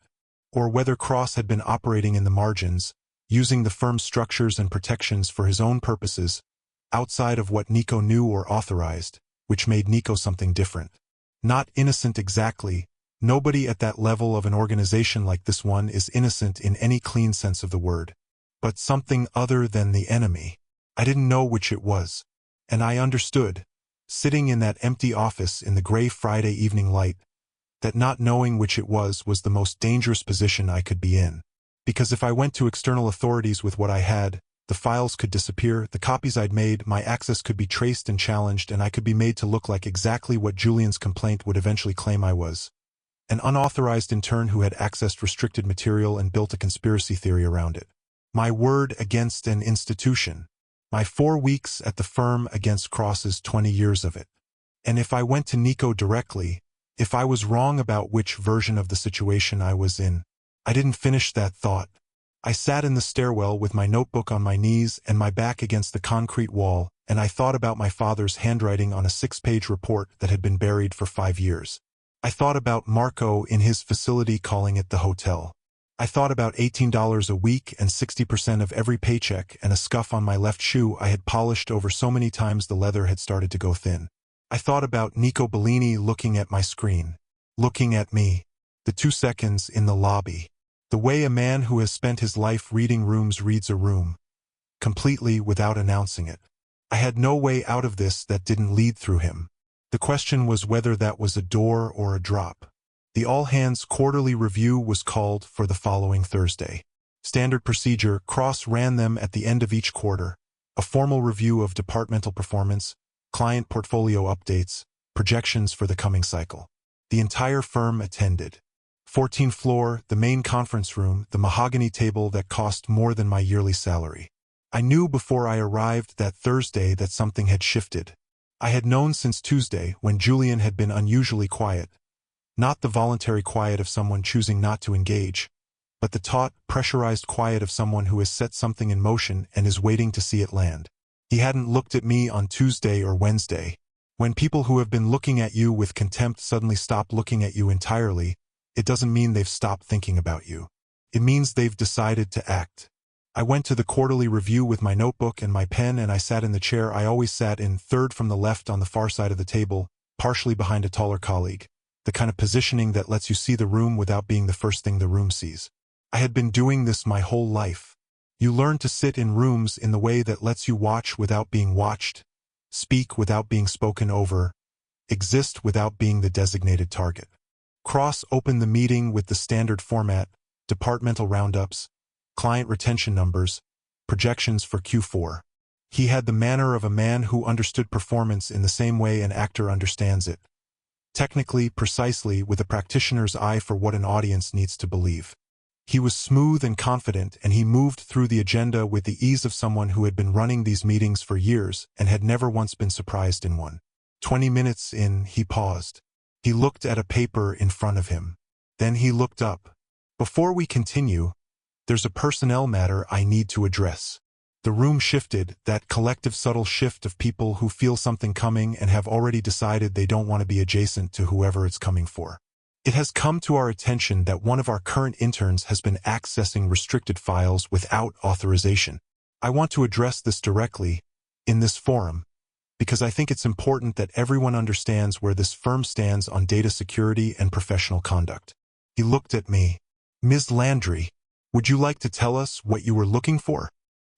Or whether Cross had been operating in the margins, using the firm's structures and protections for his own purposes, outside of what Nico knew or authorized, which made Nico something different. Not innocent exactly. Nobody at that level of an organization like this one is innocent in any clean sense of the word. But something other than the enemy. I didn't know which it was. And I understood, sitting in that empty office in the gray Friday evening light, that not knowing which it was the most dangerous position I could be in. Because if I went to external authorities with what I had, the files could disappear, the copies I'd made, my access could be traced and challenged, and I could be made to look like exactly what Julian's complaint would eventually claim I was. An unauthorized intern who had accessed restricted material and built a conspiracy theory around it. My word against an institution. My 4 weeks at the firm against Cross's 20 years of it. And if I went to Nico directly, if I was wrong about which version of the situation I was in, I didn't finish that thought. I sat in the stairwell with my notebook on my knees and my back against the concrete wall, and I thought about my father's handwriting on a 6-page report that had been buried for 5 years. I thought about Marco in his facility calling it the hotel. I thought about $18 a week and 60% of every paycheck and a scuff on my left shoe I had polished over so many times the leather had started to go thin. I thought about Nico Bellini looking at my screen. Looking at me. The 2 seconds in the lobby. The way a man who has spent his life reading rooms reads a room. Completely without announcing it. I had no way out of this that didn't lead through him. The question was whether that was a door or a drop. The all-hands quarterly review was called for the following Thursday. Standard procedure, Cross ran them at the end of each quarter. A formal review of departmental performance, client portfolio updates, projections for the coming cycle. The entire firm attended. 14th floor, the main conference room, the mahogany table that cost more than my yearly salary. I knew before I arrived that Thursday that something had shifted. I had known since Tuesday, when Julian had been unusually quiet. Not the voluntary quiet of someone choosing not to engage, but the taut, pressurized quiet of someone who has set something in motion and is waiting to see it land. He hadn't looked at me on Tuesday or Wednesday. When people who have been looking at you with contempt suddenly stop looking at you entirely, it doesn't mean they've stopped thinking about you. It means they've decided to act. I went to the quarterly review with my notebook and my pen, and I sat in the chair I always sat in, third from the left on the far side of the table, partially behind a taller colleague. The kind of positioning that lets you see the room without being the first thing the room sees. I had been doing this my whole life. You learn to sit in rooms in the way that lets you watch without being watched, speak without being spoken over, exist without being the designated target. Cross opened the meeting with the standard format, departmental roundups, client retention numbers, projections for Q4. He had the manner of a man who understood performance in the same way an actor understands it. Technically, precisely, with a practitioner's eye for what an audience needs to believe. He was smooth and confident, and he moved through the agenda with the ease of someone who had been running these meetings for years and had never once been surprised in one. 20 minutes in, he paused. He looked at a paper in front of him. Then he looked up. Before we continue, there's a personnel matter I need to address. The room shifted, that collective subtle shift of people who feel something coming and have already decided they don't want to be adjacent to whoever it's coming for. It has come to our attention that one of our current interns has been accessing restricted files without authorization. I want to address this directly, in this forum, because I think it's important that everyone understands where this firm stands on data security and professional conduct. He looked at me. Ms. Landry, would you like to tell us what you were looking for?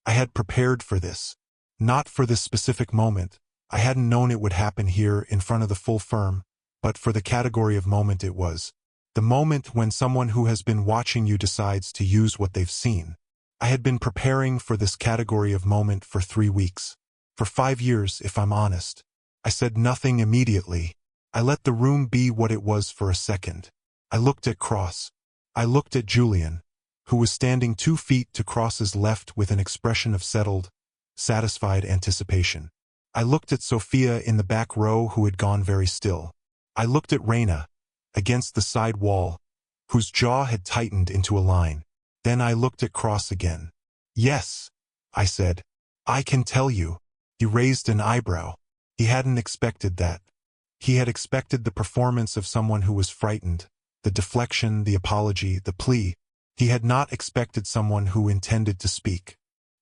I had prepared for this. Not for this specific moment. I hadn't known it would happen here in front of the full firm, but for the category of moment it was. The moment when someone who has been watching you decides to use what they've seen. I had been preparing for this category of moment for 3 weeks. For 5 years, if I'm honest. I said nothing immediately. I let the room be what it was for a second. I looked at Cross. I looked at Julian, who was standing 2 feet to Cross's left with an expression of settled, satisfied anticipation. I looked at Sophia in the back row, who had gone very still. I looked at Reina, against the side wall, whose jaw had tightened into a line. Then I looked at Cross again. "Yes," I said. "I can tell you." He raised an eyebrow. He hadn't expected that. He had expected the performance of someone who was frightened, the deflection, the apology, the plea. He had not expected someone who intended to speak.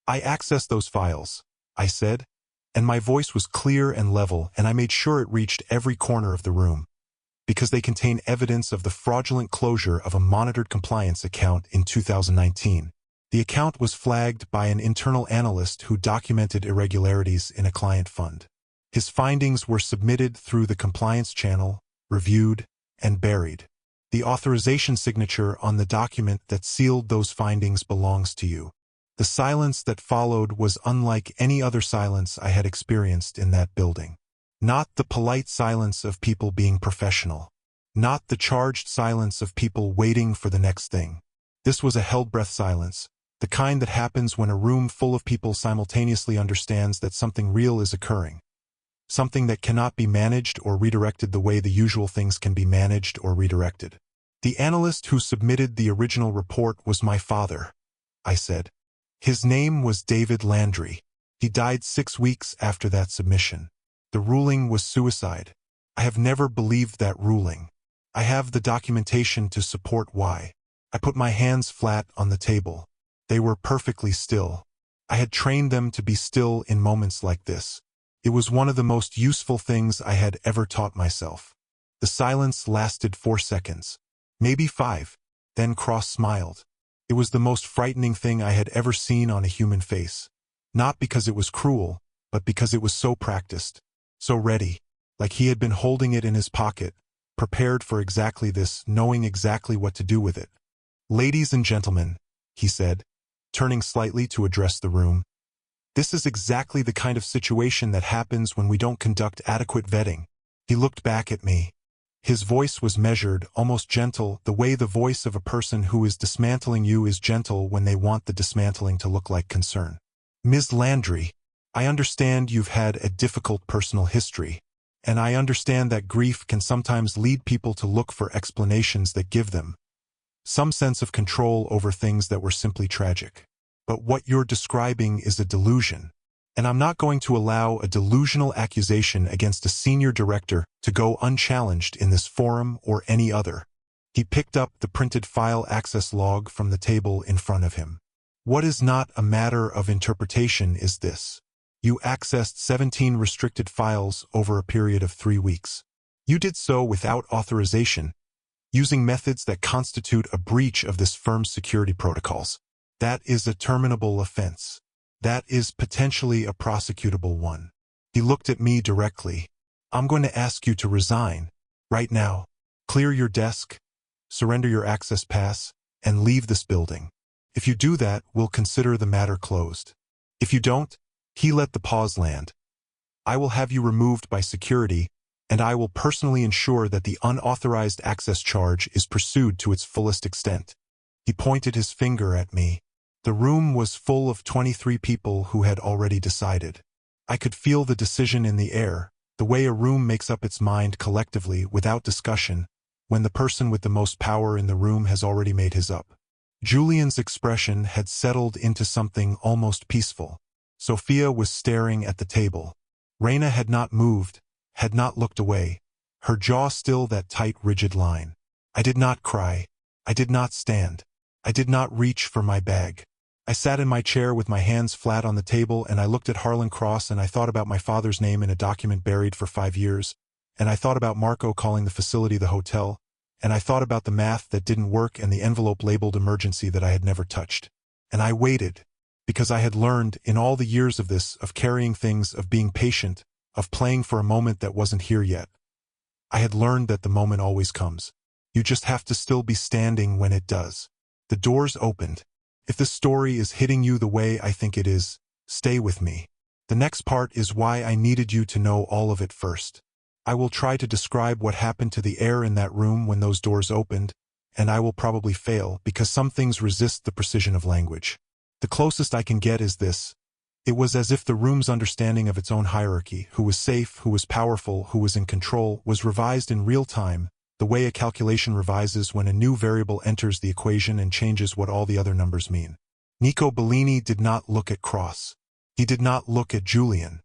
"I accessed those files," I said, and my voice was clear and level, and I made sure it reached every corner of the room, because they contain evidence of the fraudulent closure of a monitored compliance account in 2019. The account was flagged by an internal analyst who documented irregularities in a client fund. His findings were submitted through the compliance channel, reviewed, and buried. The authorization signature on the document that sealed those findings belongs to you. The silence that followed was unlike any other silence I had experienced in that building. Not the polite silence of people being professional. Not the charged silence of people waiting for the next thing. This was a held-breath silence, the kind that happens when a room full of people simultaneously understands that something real is occurring. Something that cannot be managed or redirected the way the usual things can be managed or redirected. "The analyst who submitted the original report was my father," I said. "His name was David Landry. He died 6 weeks after that submission. The ruling was suicide. I have never believed that ruling. I have the documentation to support why." I put my hands flat on the table. They were perfectly still. I had trained them to be still in moments like this. It was one of the most useful things I had ever taught myself. The silence lasted 4 seconds. Maybe 5. Then Cross smiled. It was the most frightening thing I had ever seen on a human face. Not because it was cruel, but because it was so practiced. So ready. Like he had been holding it in his pocket, prepared for exactly this, knowing exactly what to do with it. "Ladies and gentlemen," he said, turning slightly to address the room. "This is exactly the kind of situation that happens when we don't conduct adequate vetting." He looked back at me. His voice was measured, almost gentle, the way the voice of a person who is dismantling you is gentle when they want the dismantling to look like concern. "Ms. Landry, I understand you've had a difficult personal history, and I understand that grief can sometimes lead people to look for explanations that give them some sense of control over things that were simply tragic. But what you're describing is a delusion, and I'm not going to allow a delusional accusation against a senior director to go unchallenged in this forum or any other." He picked up the printed file access log from the table in front of him. "What is not a matter of interpretation is this. You accessed 17 restricted files over a period of 3 weeks. You did so without authorization, using methods that constitute a breach of this firm's security protocols. That is a terminable offense. That is potentially a prosecutable one." He looked at me directly. "I'm going to ask you to resign. Right now. Clear your desk, surrender your access pass, and leave this building. If you do that, we'll consider the matter closed. If you don't," he let the pause land, "I will have you removed by security, and I will personally ensure that the unauthorized access charge is pursued to its fullest extent." He pointed his finger at me. The room was full of 23 people who had already decided. I could feel the decision in the air, the way a room makes up its mind collectively without discussion, when the person with the most power in the room has already made his up. Julian's expression had settled into something almost peaceful. Sophia was staring at the table. Reina had not moved, had not looked away, her jaw still that tight, rigid line. I did not cry. I did not stand. I did not reach for my bag. I sat in my chair with my hands flat on the table, and I looked at Harlan Cross, and I thought about my father's name in a document buried for 5 years, and I thought about Marco calling the facility the hotel, and I thought about the math that didn't work and the envelope labeled emergency that I had never touched. And I waited, because I had learned in all the years of this, of carrying things, of being patient, of playing for a moment that wasn't here yet. I had learned that the moment always comes. You just have to still be standing when it does. The doors opened, If this story is hitting you the way I think it is, stay with me. The next part is why I needed you to know all of it first. I will try to describe what happened to the air in that room when those doors opened, and I will probably fail because some things resist the precision of language. The closest I can get is this. It was as if the room's understanding of its own hierarchy, who was safe, who was powerful, who was in control, was revised in real time, the way a calculation revises when a new variable enters the equation and changes what all the other numbers mean. Nico Bellini did not look at Cross. He did not look at Julian.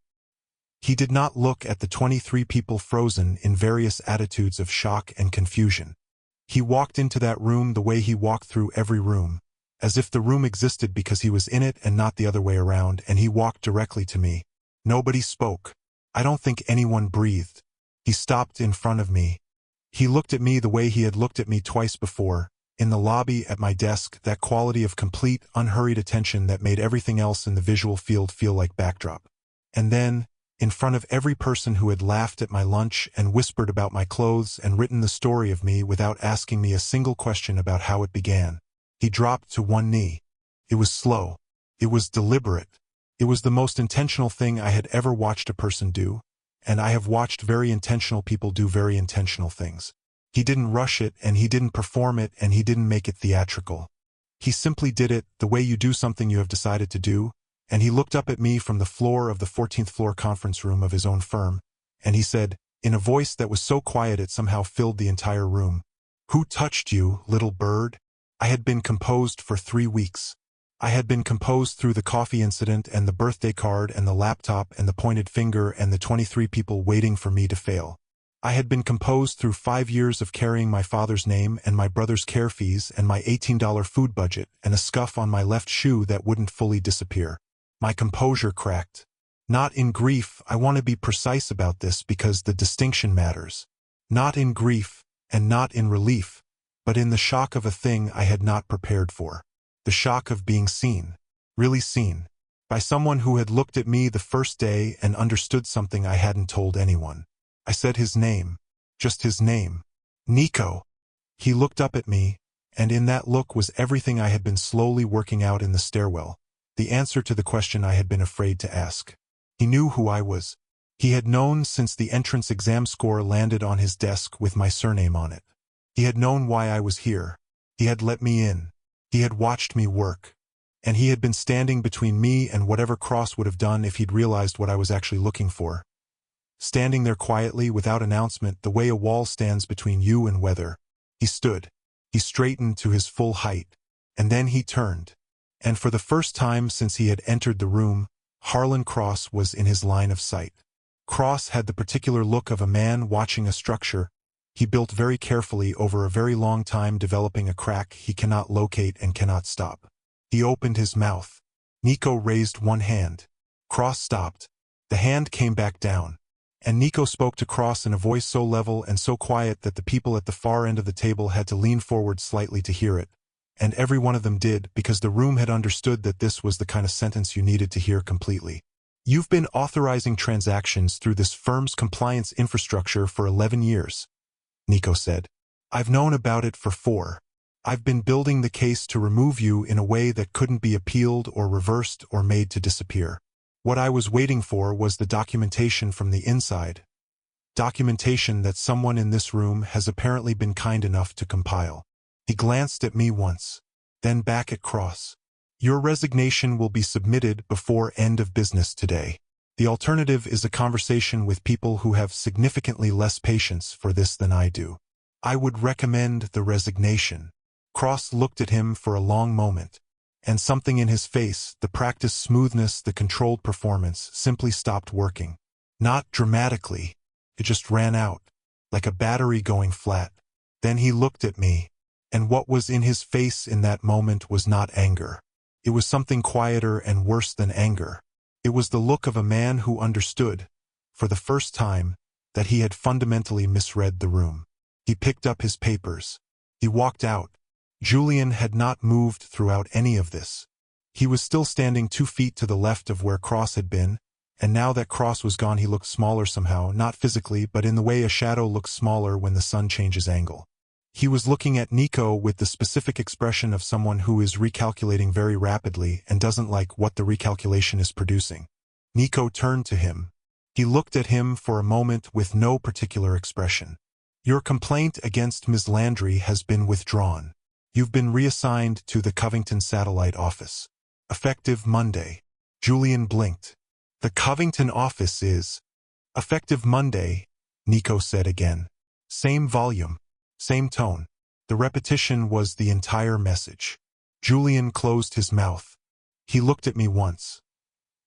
He did not look at the 23 people frozen in various attitudes of shock and confusion. He walked into that room the way he walked through every room, as if the room existed because he was in it and not the other way around, and he walked directly to me. Nobody spoke. I don't think anyone breathed. He stopped in front of me. He looked at me the way he had looked at me twice before, in the lobby, at my desk, that quality of complete, unhurried attention that made everything else in the visual field feel like backdrop. And then, in front of every person who had laughed at my lunch and whispered about my clothes and written the story of me without asking me a single question about how it began, he dropped to one knee. It was slow. It was deliberate. It was the most intentional thing I had ever watched a person do, and I have watched very intentional people do very intentional things. He didn't rush it, and he didn't perform it, and he didn't make it theatrical. He simply did it the way you do something you have decided to do, and he looked up at me from the floor of the 14th floor conference room of his own firm, and he said, in a voice that was so quiet it somehow filled the entire room, "Who touched you, little bird?" I had been composed for 3 weeks. I had been composed through the coffee incident and the birthday card and the laptop and the pointed finger and the 23 people waiting for me to fail. I had been composed through 5 years of carrying my father's name and my brother's care fees and my $18 food budget and a scuff on my left shoe that wouldn't fully disappear. My composure cracked. Not in grief, I want to be precise about this because the distinction matters. Not in grief, and not in relief, but in the shock of a thing I had not prepared for. The shock of being seen, really seen, by someone who had looked at me the first day and understood something I hadn't told anyone. I said his name, just his name. Nico. He looked up at me, and in that look was everything I had been slowly working out in the stairwell, the answer to the question I had been afraid to ask. He knew who I was. He had known since the entrance exam score landed on his desk with my surname on it. He had known why I was here. He had let me in. He had watched me work. And he had been standing between me and whatever Cross would have done if he'd realized what I was actually looking for. Standing there quietly, without announcement, the way a wall stands between you and weather. He stood. He straightened to his full height. And then he turned. And for the first time since he had entered the room, Harlan Cross was in his line of sight. Cross had the particular look of a man watching a structure he built very carefully over a very long time, developing a crack he cannot locate and cannot stop. He opened his mouth. Nico raised one hand. Cross stopped. The hand came back down. And Nico spoke to Cross in a voice so level and so quiet that the people at the far end of the table had to lean forward slightly to hear it. And every one of them did, because the room had understood that this was the kind of sentence you needed to hear completely. "You've been authorizing transactions through this firm's compliance infrastructure for 11 years. Nico said. "I've known about it for 4. I've been building the case to remove you in a way that couldn't be appealed or reversed or made to disappear. What I was waiting for was the documentation from the inside. Documentation that someone in this room has apparently been kind enough to compile." He glanced at me once, then back at Cross. "Your resignation will be submitted before end of business today. The alternative is a conversation with people who have significantly less patience for this than I do. I would recommend the resignation." Cross looked at him for a long moment, and something in his face, the practiced smoothness, the controlled performance, simply stopped working. Not dramatically. It just ran out, like a battery going flat. Then he looked at me, and what was in his face in that moment was not anger. It was something quieter and worse than anger. It was the look of a man who understood, for the first time, that he had fundamentally misread the room. He picked up his papers. He walked out. Julian had not moved throughout any of this. He was still standing 2 feet to the left of where Cross had been, and now that Cross was gone he looked smaller somehow, not physically, but in the way a shadow looks smaller when the sun changes angle. He was looking at Nico with the specific expression of someone who is recalculating very rapidly and doesn't like what the recalculation is producing. Nico turned to him. He looked at him for a moment with no particular expression. Your complaint against Ms. Landry has been withdrawn. You've been reassigned to the Covington satellite office. Effective Monday. Julian blinked. The Covington office is effective Monday, Nico said again. Same volume. Same tone. The repetition was the entire message. Julian closed his mouth. He looked at me once.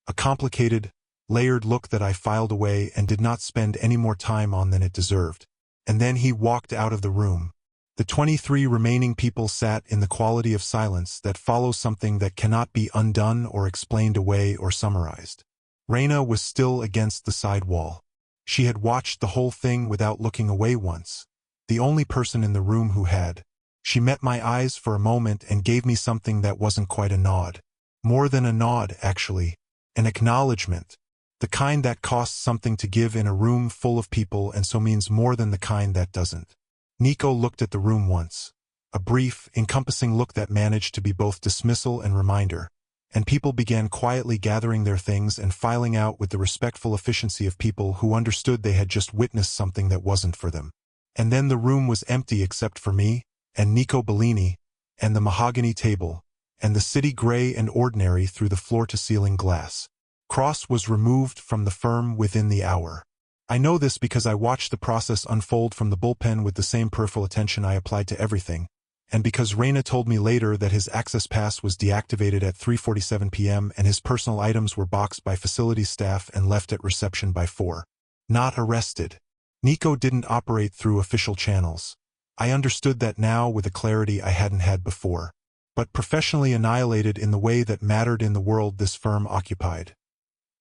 A complicated, layered look that I filed away and did not spend any more time on than it deserved. And then he walked out of the room. The 23 remaining people sat in the quality of silence that follows something that cannot be undone or explained away or summarized. Raina was still against the side wall. She had watched the whole thing without looking away once. The only person in the room who had. She met my eyes for a moment and gave me something that wasn't quite a nod. More than a nod, actually. An acknowledgement. The kind that costs something to give in a room full of people and so means more than the kind that doesn't. Nico looked at the room once. A brief, encompassing look that managed to be both dismissal and reminder. And people began quietly gathering their things and filing out with the respectful efficiency of people who understood they had just witnessed something that wasn't for them. And then the room was empty except for me, and Nico Bellini, and the mahogany table, and the city gray and ordinary through the floor-to-ceiling glass. Cross was removed from the firm within the hour. I know this because I watched the process unfold from the bullpen with the same peripheral attention I applied to everything, and because Raina told me later that his access pass was deactivated at 3:47 p.m. and his personal items were boxed by facilities staff and left at reception by 4. Not arrested. Nico didn't operate through official channels. I understood that now with a clarity I hadn't had before. But professionally annihilated in the way that mattered in the world this firm occupied.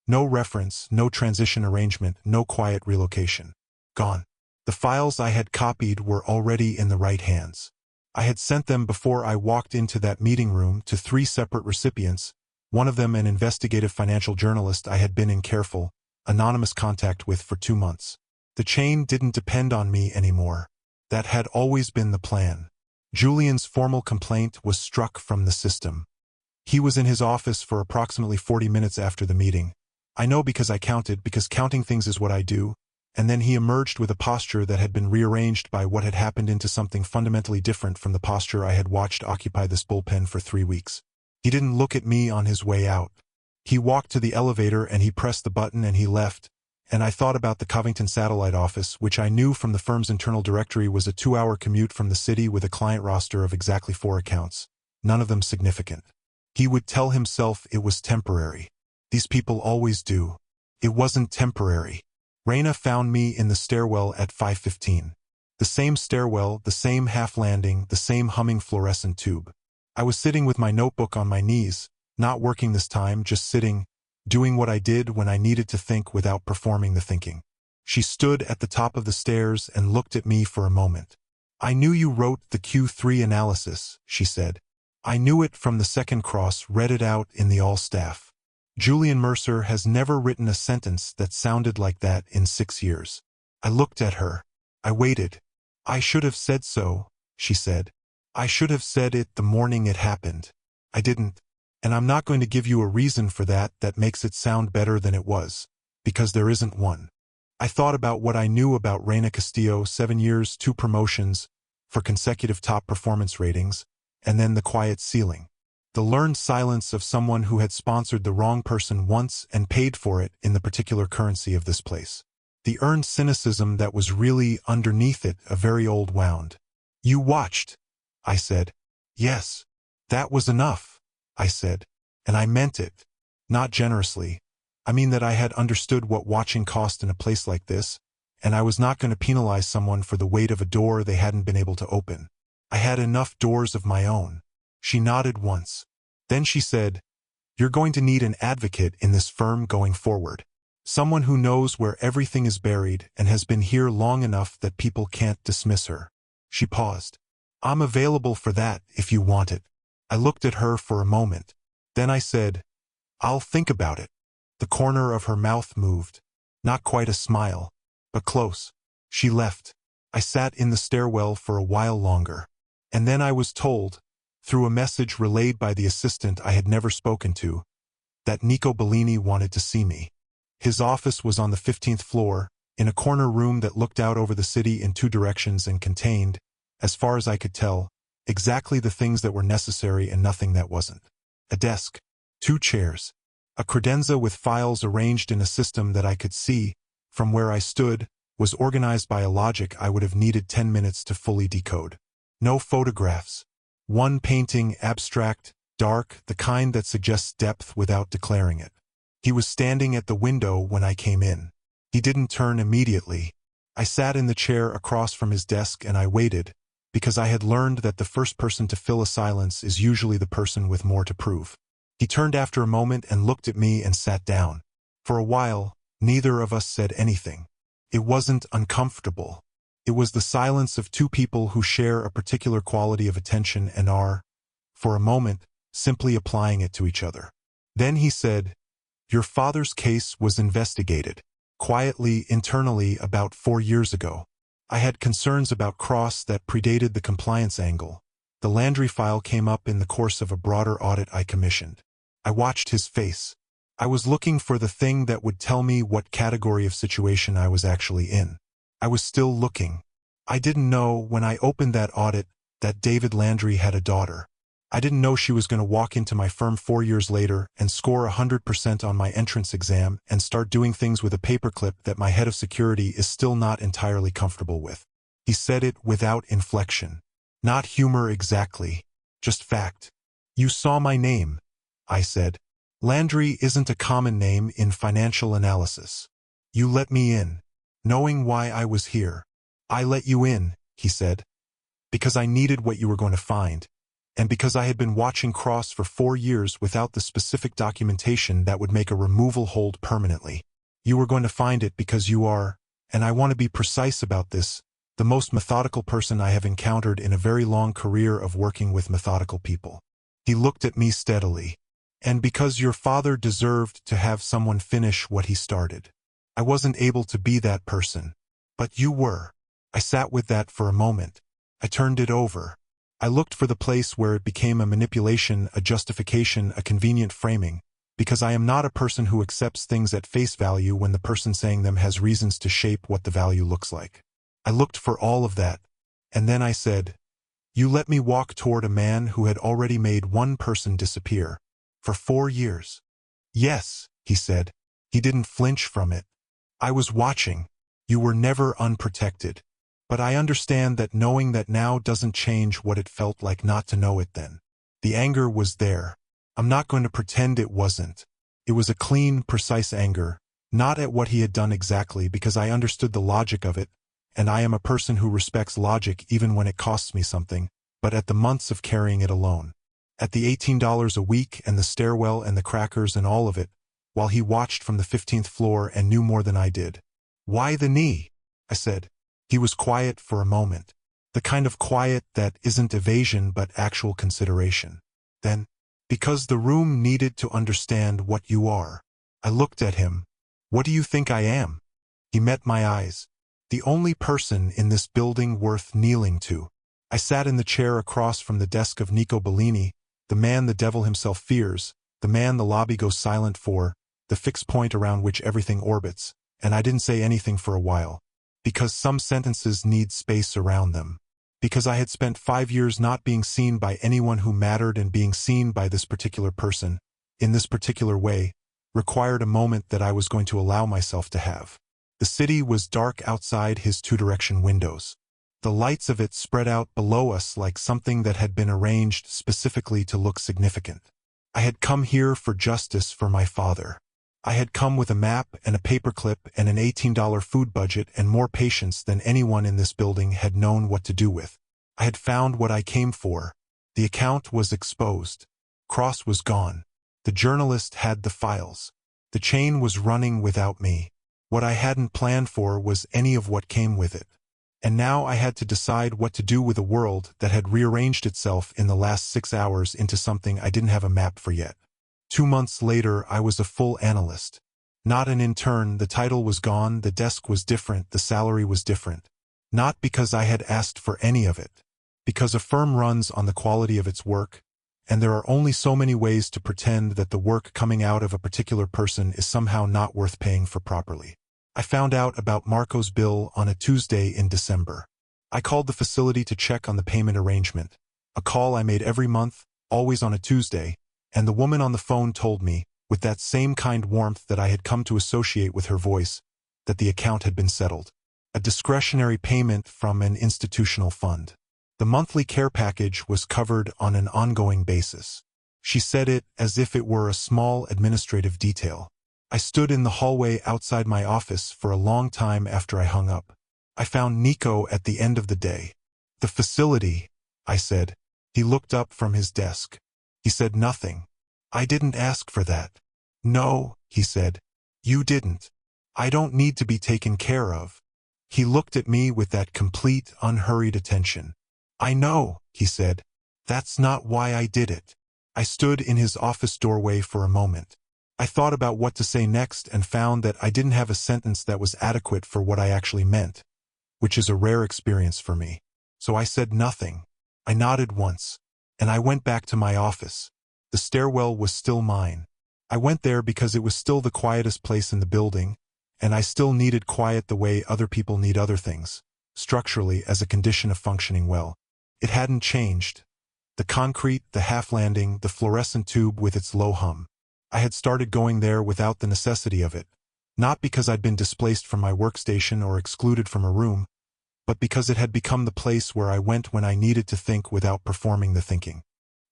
No reference, no transition arrangement, no quiet relocation. Gone. The files I had copied were already in the right hands. I had sent them before I walked into that meeting room to 3 separate recipients, one of them an investigative financial journalist I had been in careful, anonymous contact with for 2 months. The chain didn't depend on me anymore. That had always been the plan. Julian's formal complaint was struck from the system. He was in his office for approximately 40 minutes after the meeting. I know because I counted, because counting things is what I do, and then he emerged with a posture that had been rearranged by what had happened into something fundamentally different from the posture I had watched occupy this bullpen for 3 weeks. He didn't look at me on his way out. He walked to the elevator and he pressed the button and he left, and I thought about the Covington satellite office, which I knew from the firm's internal directory was a 2-hour commute from the city with a client roster of exactly 4 accounts, none of them significant. He would tell himself it was temporary. These people always do. It wasn't temporary. Raina found me in the stairwell at 5:15. The same stairwell, the same half-landing, the same humming fluorescent tube. I was sitting with my notebook on my knees, not working this time, just sitting, doing what I did when I needed to think without performing the thinking. She stood at the top of the stairs and looked at me for a moment. I knew you wrote the Q3 analysis, she said. I knew it from the second cross, read it out in the all-staff. Julian Mercer has never written a sentence that sounded like that in 6 years. I looked at her. I waited. I should have said so, she said. I should have said it the morning it happened. I didn't. And I'm not going to give you a reason for that makes it sound better than it was, because there isn't one. I thought about what I knew about Raina Castillo, 7 years, 2 promotions, for consecutive top performance ratings, and then the quiet ceiling. The learned silence of someone who had sponsored the wrong person once and paid for it in the particular currency of this place. The earned cynicism that was really underneath it, a very old wound. You watched, I said. Yes. That was enough, I said. And I meant it. Not generously. I mean that I had understood what watching cost in a place like this, and I was not going to penalize someone for the weight of a door they hadn't been able to open. I had enough doors of my own. She nodded once. Then she said, You're going to need an advocate in this firm going forward. Someone who knows where everything is buried and has been here long enough that people can't dismiss her. She paused. I'm available for that if you want it. I looked at her for a moment. Then I said, I'll think about it. The corner of her mouth moved. Not quite a smile, but close. She left. I sat in the stairwell for a while longer. And then I was told, through a message relayed by the assistant I had never spoken to, that Nico Bellini wanted to see me. His office was on the 15th floor, in a corner room that looked out over the city in two directions and contained, as far as I could tell, exactly the things that were necessary and nothing that wasn't. A desk, 2 chairs, a credenza with files arranged in a system that I could see, from where I stood, was organized by a logic I would have needed 10 minutes to fully decode. No photographs. One painting, abstract, dark, the kind that suggests depth without declaring it. He was standing at the window when I came in. He didn't turn immediately. I sat in the chair across from his desk and I waited, because I had learned that the first person to fill a silence is usually the person with more to prove. He turned after a moment and looked at me and sat down. For a while, neither of us said anything. It wasn't uncomfortable. It was the silence of two people who share a particular quality of attention and are, for a moment, simply applying it to each other. Then he said, "Your father's case was investigated, quietly, internally, about 4 years ago. I had concerns about Cross that predated the compliance angle. The Landry file came up in the course of a broader audit I commissioned." I watched his face. I was looking for the thing that would tell me what category of situation I was actually in. I was still looking. I didn't know, when I opened that audit, that David Landry had a daughter. I didn't know she was going to walk into my firm 4 years later and score 100% on my entrance exam and start doing things with a paperclip that my head of security is still not entirely comfortable with. He said it without inflection. Not humor exactly, just fact. "You saw my name," I said. "Landry isn't a common name in financial analysis. You let me in, knowing why I was here." "I let you in," he said, "because I needed what you were going to find, and because I had been watching Cross for 4 years without the specific documentation that would make a removal hold permanently. You were going to find it because you are, and I want to be precise about this, the most methodical person I have encountered in a very long career of working with methodical people." He looked at me steadily. "And because your father deserved to have someone finish what he started. I wasn't able to be that person. But you were." I sat with that for a moment. I turned it over. I looked for the place where it became a manipulation, a justification, a convenient framing, because I am not a person who accepts things at face value when the person saying them has reasons to shape what the value looks like. I looked for all of that, and then I said, "You let me walk toward a man who had already made one person disappear. For 4 years. "Yes," he said. He didn't flinch from it. "I was watching. You were never unprotected. But I understand that knowing that now doesn't change what it felt like not to know it then. The anger was there. I'm not going to pretend it wasn't. It was a clean, precise anger, not at what he had done exactly, because I understood the logic of it, and I am a person who respects logic even when it costs me something, but at the months of carrying it alone. At the $18 a week and the stairwell and the crackers and all of it, while he watched from the 15th floor and knew more than I did. "Why the knee?" I said. He was quiet for a moment. The kind of quiet that isn't evasion but actual consideration. Then, "Because the room needed to understand what you are." I looked at him. "What do you think I am?" He met my eyes. "The only person in this building worth kneeling to." I sat in the chair across from the desk of Nico Bellini, the man the devil himself fears, the man the lobby goes silent for, the fixed point around which everything orbits, and I didn't say anything for a while. Because some sentences need space around them. Because I had spent 5 years not being seen by anyone who mattered, and being seen by this particular person, in this particular way, required a moment that I was going to allow myself to have. The city was dark outside his two-direction windows. The lights of it spread out below us like something that had been arranged specifically to look significant. I had come here for justice for my father. I had come with a map and a paperclip and an $18 food budget and more patience than anyone in this building had known what to do with. I had found what I came for. The account was exposed. Cross was gone. The journalist had the files. The chain was running without me. What I hadn't planned for was any of what came with it. And now I had to decide what to do with a world that had rearranged itself in the last 6 hours into something I didn't have a map for yet. 2 months later, I was a full analyst. Not an intern. The title was gone, the desk was different, the salary was different. Not because I had asked for any of it. Because a firm runs on the quality of its work, and there are only so many ways to pretend that the work coming out of a particular person is somehow not worth paying for properly. I found out about Marco's bill on a Tuesday in December. I called the facility to check on the payment arrangement, a call I made every month, always on a Tuesday, and the woman on the phone told me, with that same kind warmth that I had come to associate with her voice, that the account had been settled. A discretionary payment from an institutional fund. The monthly care package was covered on an ongoing basis. She said it as if it were a small administrative detail. I stood in the hallway outside my office for a long time after I hung up. I found Nico at the end of the day. "The facility," I said. He looked up from his desk. He said nothing. "I didn't ask for that." "No," he said. "You didn't. I don't need to be taken care of." He looked at me with that complete, unhurried attention. "I know," he said. "That's not why I did it." I stood in his office doorway for a moment. I thought about what to say next and found that I didn't have a sentence that was adequate for what I actually meant, which is a rare experience for me. So I said nothing. I nodded once, and I went back to my office. The stairwell was still mine. I went there because it was still the quietest place in the building, and I still needed quiet the way other people need other things, structurally as a condition of functioning well. It hadn't changed. The concrete, the half-landing, the fluorescent tube with its low hum. I had started going there without the necessity of it, not because I'd been displaced from my workstation or excluded from a room, but because it had become the place where I went when I needed to think without performing the thinking.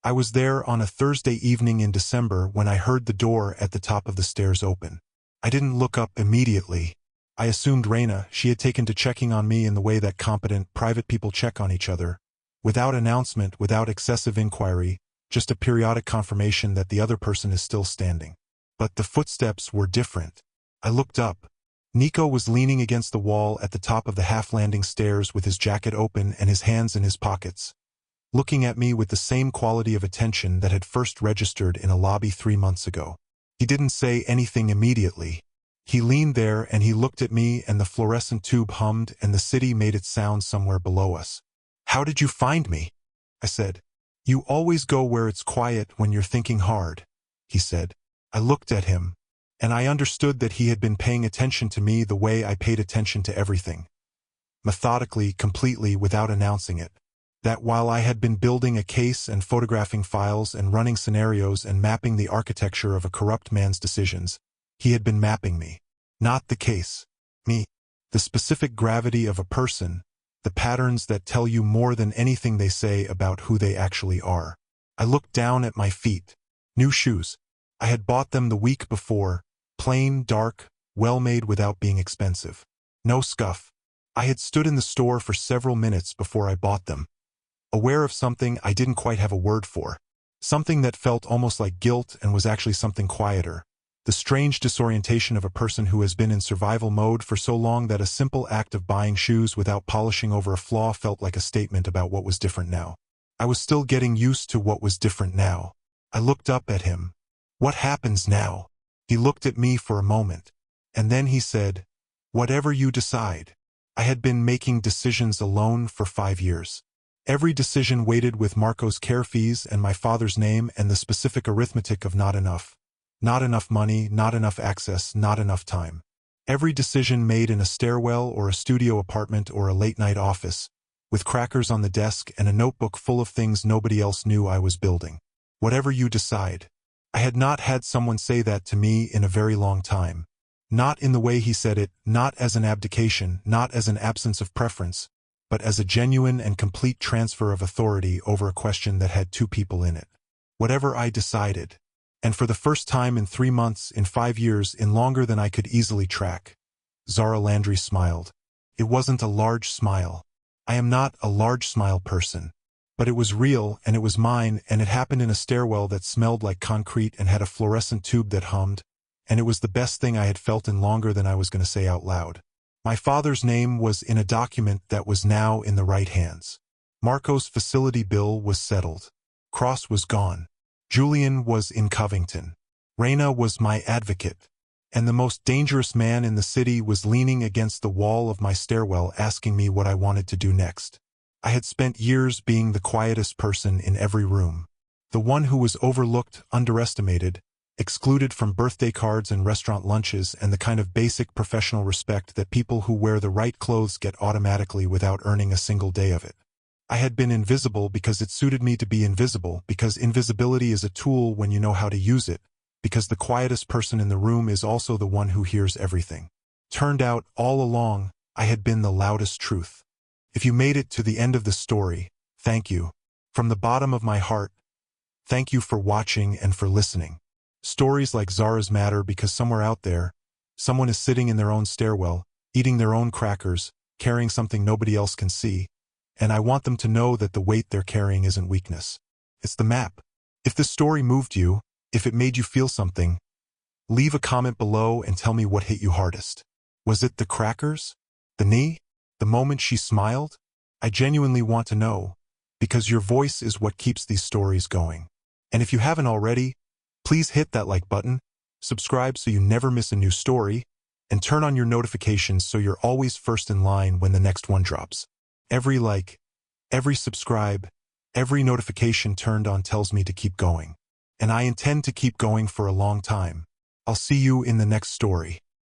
I was there on a Thursday evening in December when I heard the door at the top of the stairs open. I didn't look up immediately. I assumed Raina, she had taken to checking on me in the way that competent, private people check on each other, without announcement, without excessive inquiry, just a periodic confirmation that the other person is still standing. But the footsteps were different. I looked up. Nico was leaning against the wall at the top of the half-landing stairs with his jacket open and his hands in his pockets, looking at me with the same quality of attention that had first registered in a lobby 3 months ago. He didn't say anything immediately. He leaned there and he looked at me and the fluorescent tube hummed and the city made its sound somewhere below us. "How did you find me?" I said. "You always go where it's quiet when you're thinking hard," he said. I looked at him, and I understood that he had been paying attention to me the way I paid attention to everything. Methodically, completely, without announcing it. That while I had been building a case and photographing files and running scenarios and mapping the architecture of a corrupt man's decisions, he had been mapping me. Not the case. Me. The specific gravity of a person, the patterns that tell you more than anything they say about who they actually are. I looked down at my feet. New shoes. I had bought them the week before, plain, dark, well-made without being expensive. No scuff. I had stood in the store for several minutes before I bought them, aware of something I didn't quite have a word for. Something that felt almost like guilt and was actually something quieter. The strange disorientation of a person who has been in survival mode for so long that a simple act of buying shoes without polishing over a flaw felt like a statement about what was different now. I was still getting used to what was different now. I looked up at him. "What happens now?" He looked at me for a moment, and then he said, "Whatever you decide." I had been making decisions alone for 5 years. Every decision weighted with Marco's care fees and my father's name and the specific arithmetic of not enough. Not enough money, not enough access, not enough time. Every decision made in a stairwell or a studio apartment or a late-night office, with crackers on the desk and a notebook full of things nobody else knew I was building. Whatever you decide. I had not had someone say that to me in a very long time. Not in the way he said it, not as an abdication, not as an absence of preference, but as a genuine and complete transfer of authority over a question that had 2 people in it. Whatever I decided. And for the first time in 3 months, in 5 years, in longer than I could easily track. Zara Landry smiled. It wasn't a large smile. I am not a large smile person. But it was real, and it was mine, and it happened in a stairwell that smelled like concrete and had a fluorescent tube that hummed, and it was the best thing I had felt in longer than I was going to say out loud. My father's name was in a document that was now in the right hands. Marco's facility bill was settled. Cross was gone. Julian was in Covington. Raina was my advocate. and the most dangerous man in the city was leaning against the wall of my stairwell asking me what I wanted to do next. I had spent years being the quietest person in every room. The one who was overlooked, underestimated, excluded from birthday cards and restaurant lunches, and the kind of basic professional respect that people who wear the right clothes get automatically without earning a single day of it. I had been invisible because it suited me to be invisible, because invisibility is a tool when you know how to use it, because the quietest person in the room is also the one who hears everything. Turned out, all along, I had been the loudest truth. If you made it to the end of the story, thank you. From the bottom of my heart, thank you for watching and for listening. Stories like Zara's matter because somewhere out there, someone is sitting in their own stairwell, eating their own crackers, carrying something nobody else can see, and I want them to know that the weight they're carrying isn't weakness. It's the map. If this story moved you, if it made you feel something, leave a comment below and tell me what hit you hardest. Was it the crackers? The knee? The moment she smiled? I genuinely want to know, because your voice is what keeps these stories going. And if you haven't already, please hit that like button, subscribe so you never miss a new story, and turn on your notifications so you're always first in line when the next one drops. Every like, every subscribe, every notification turned on tells me to keep going. And I intend to keep going for a long time. I'll see you in the next story.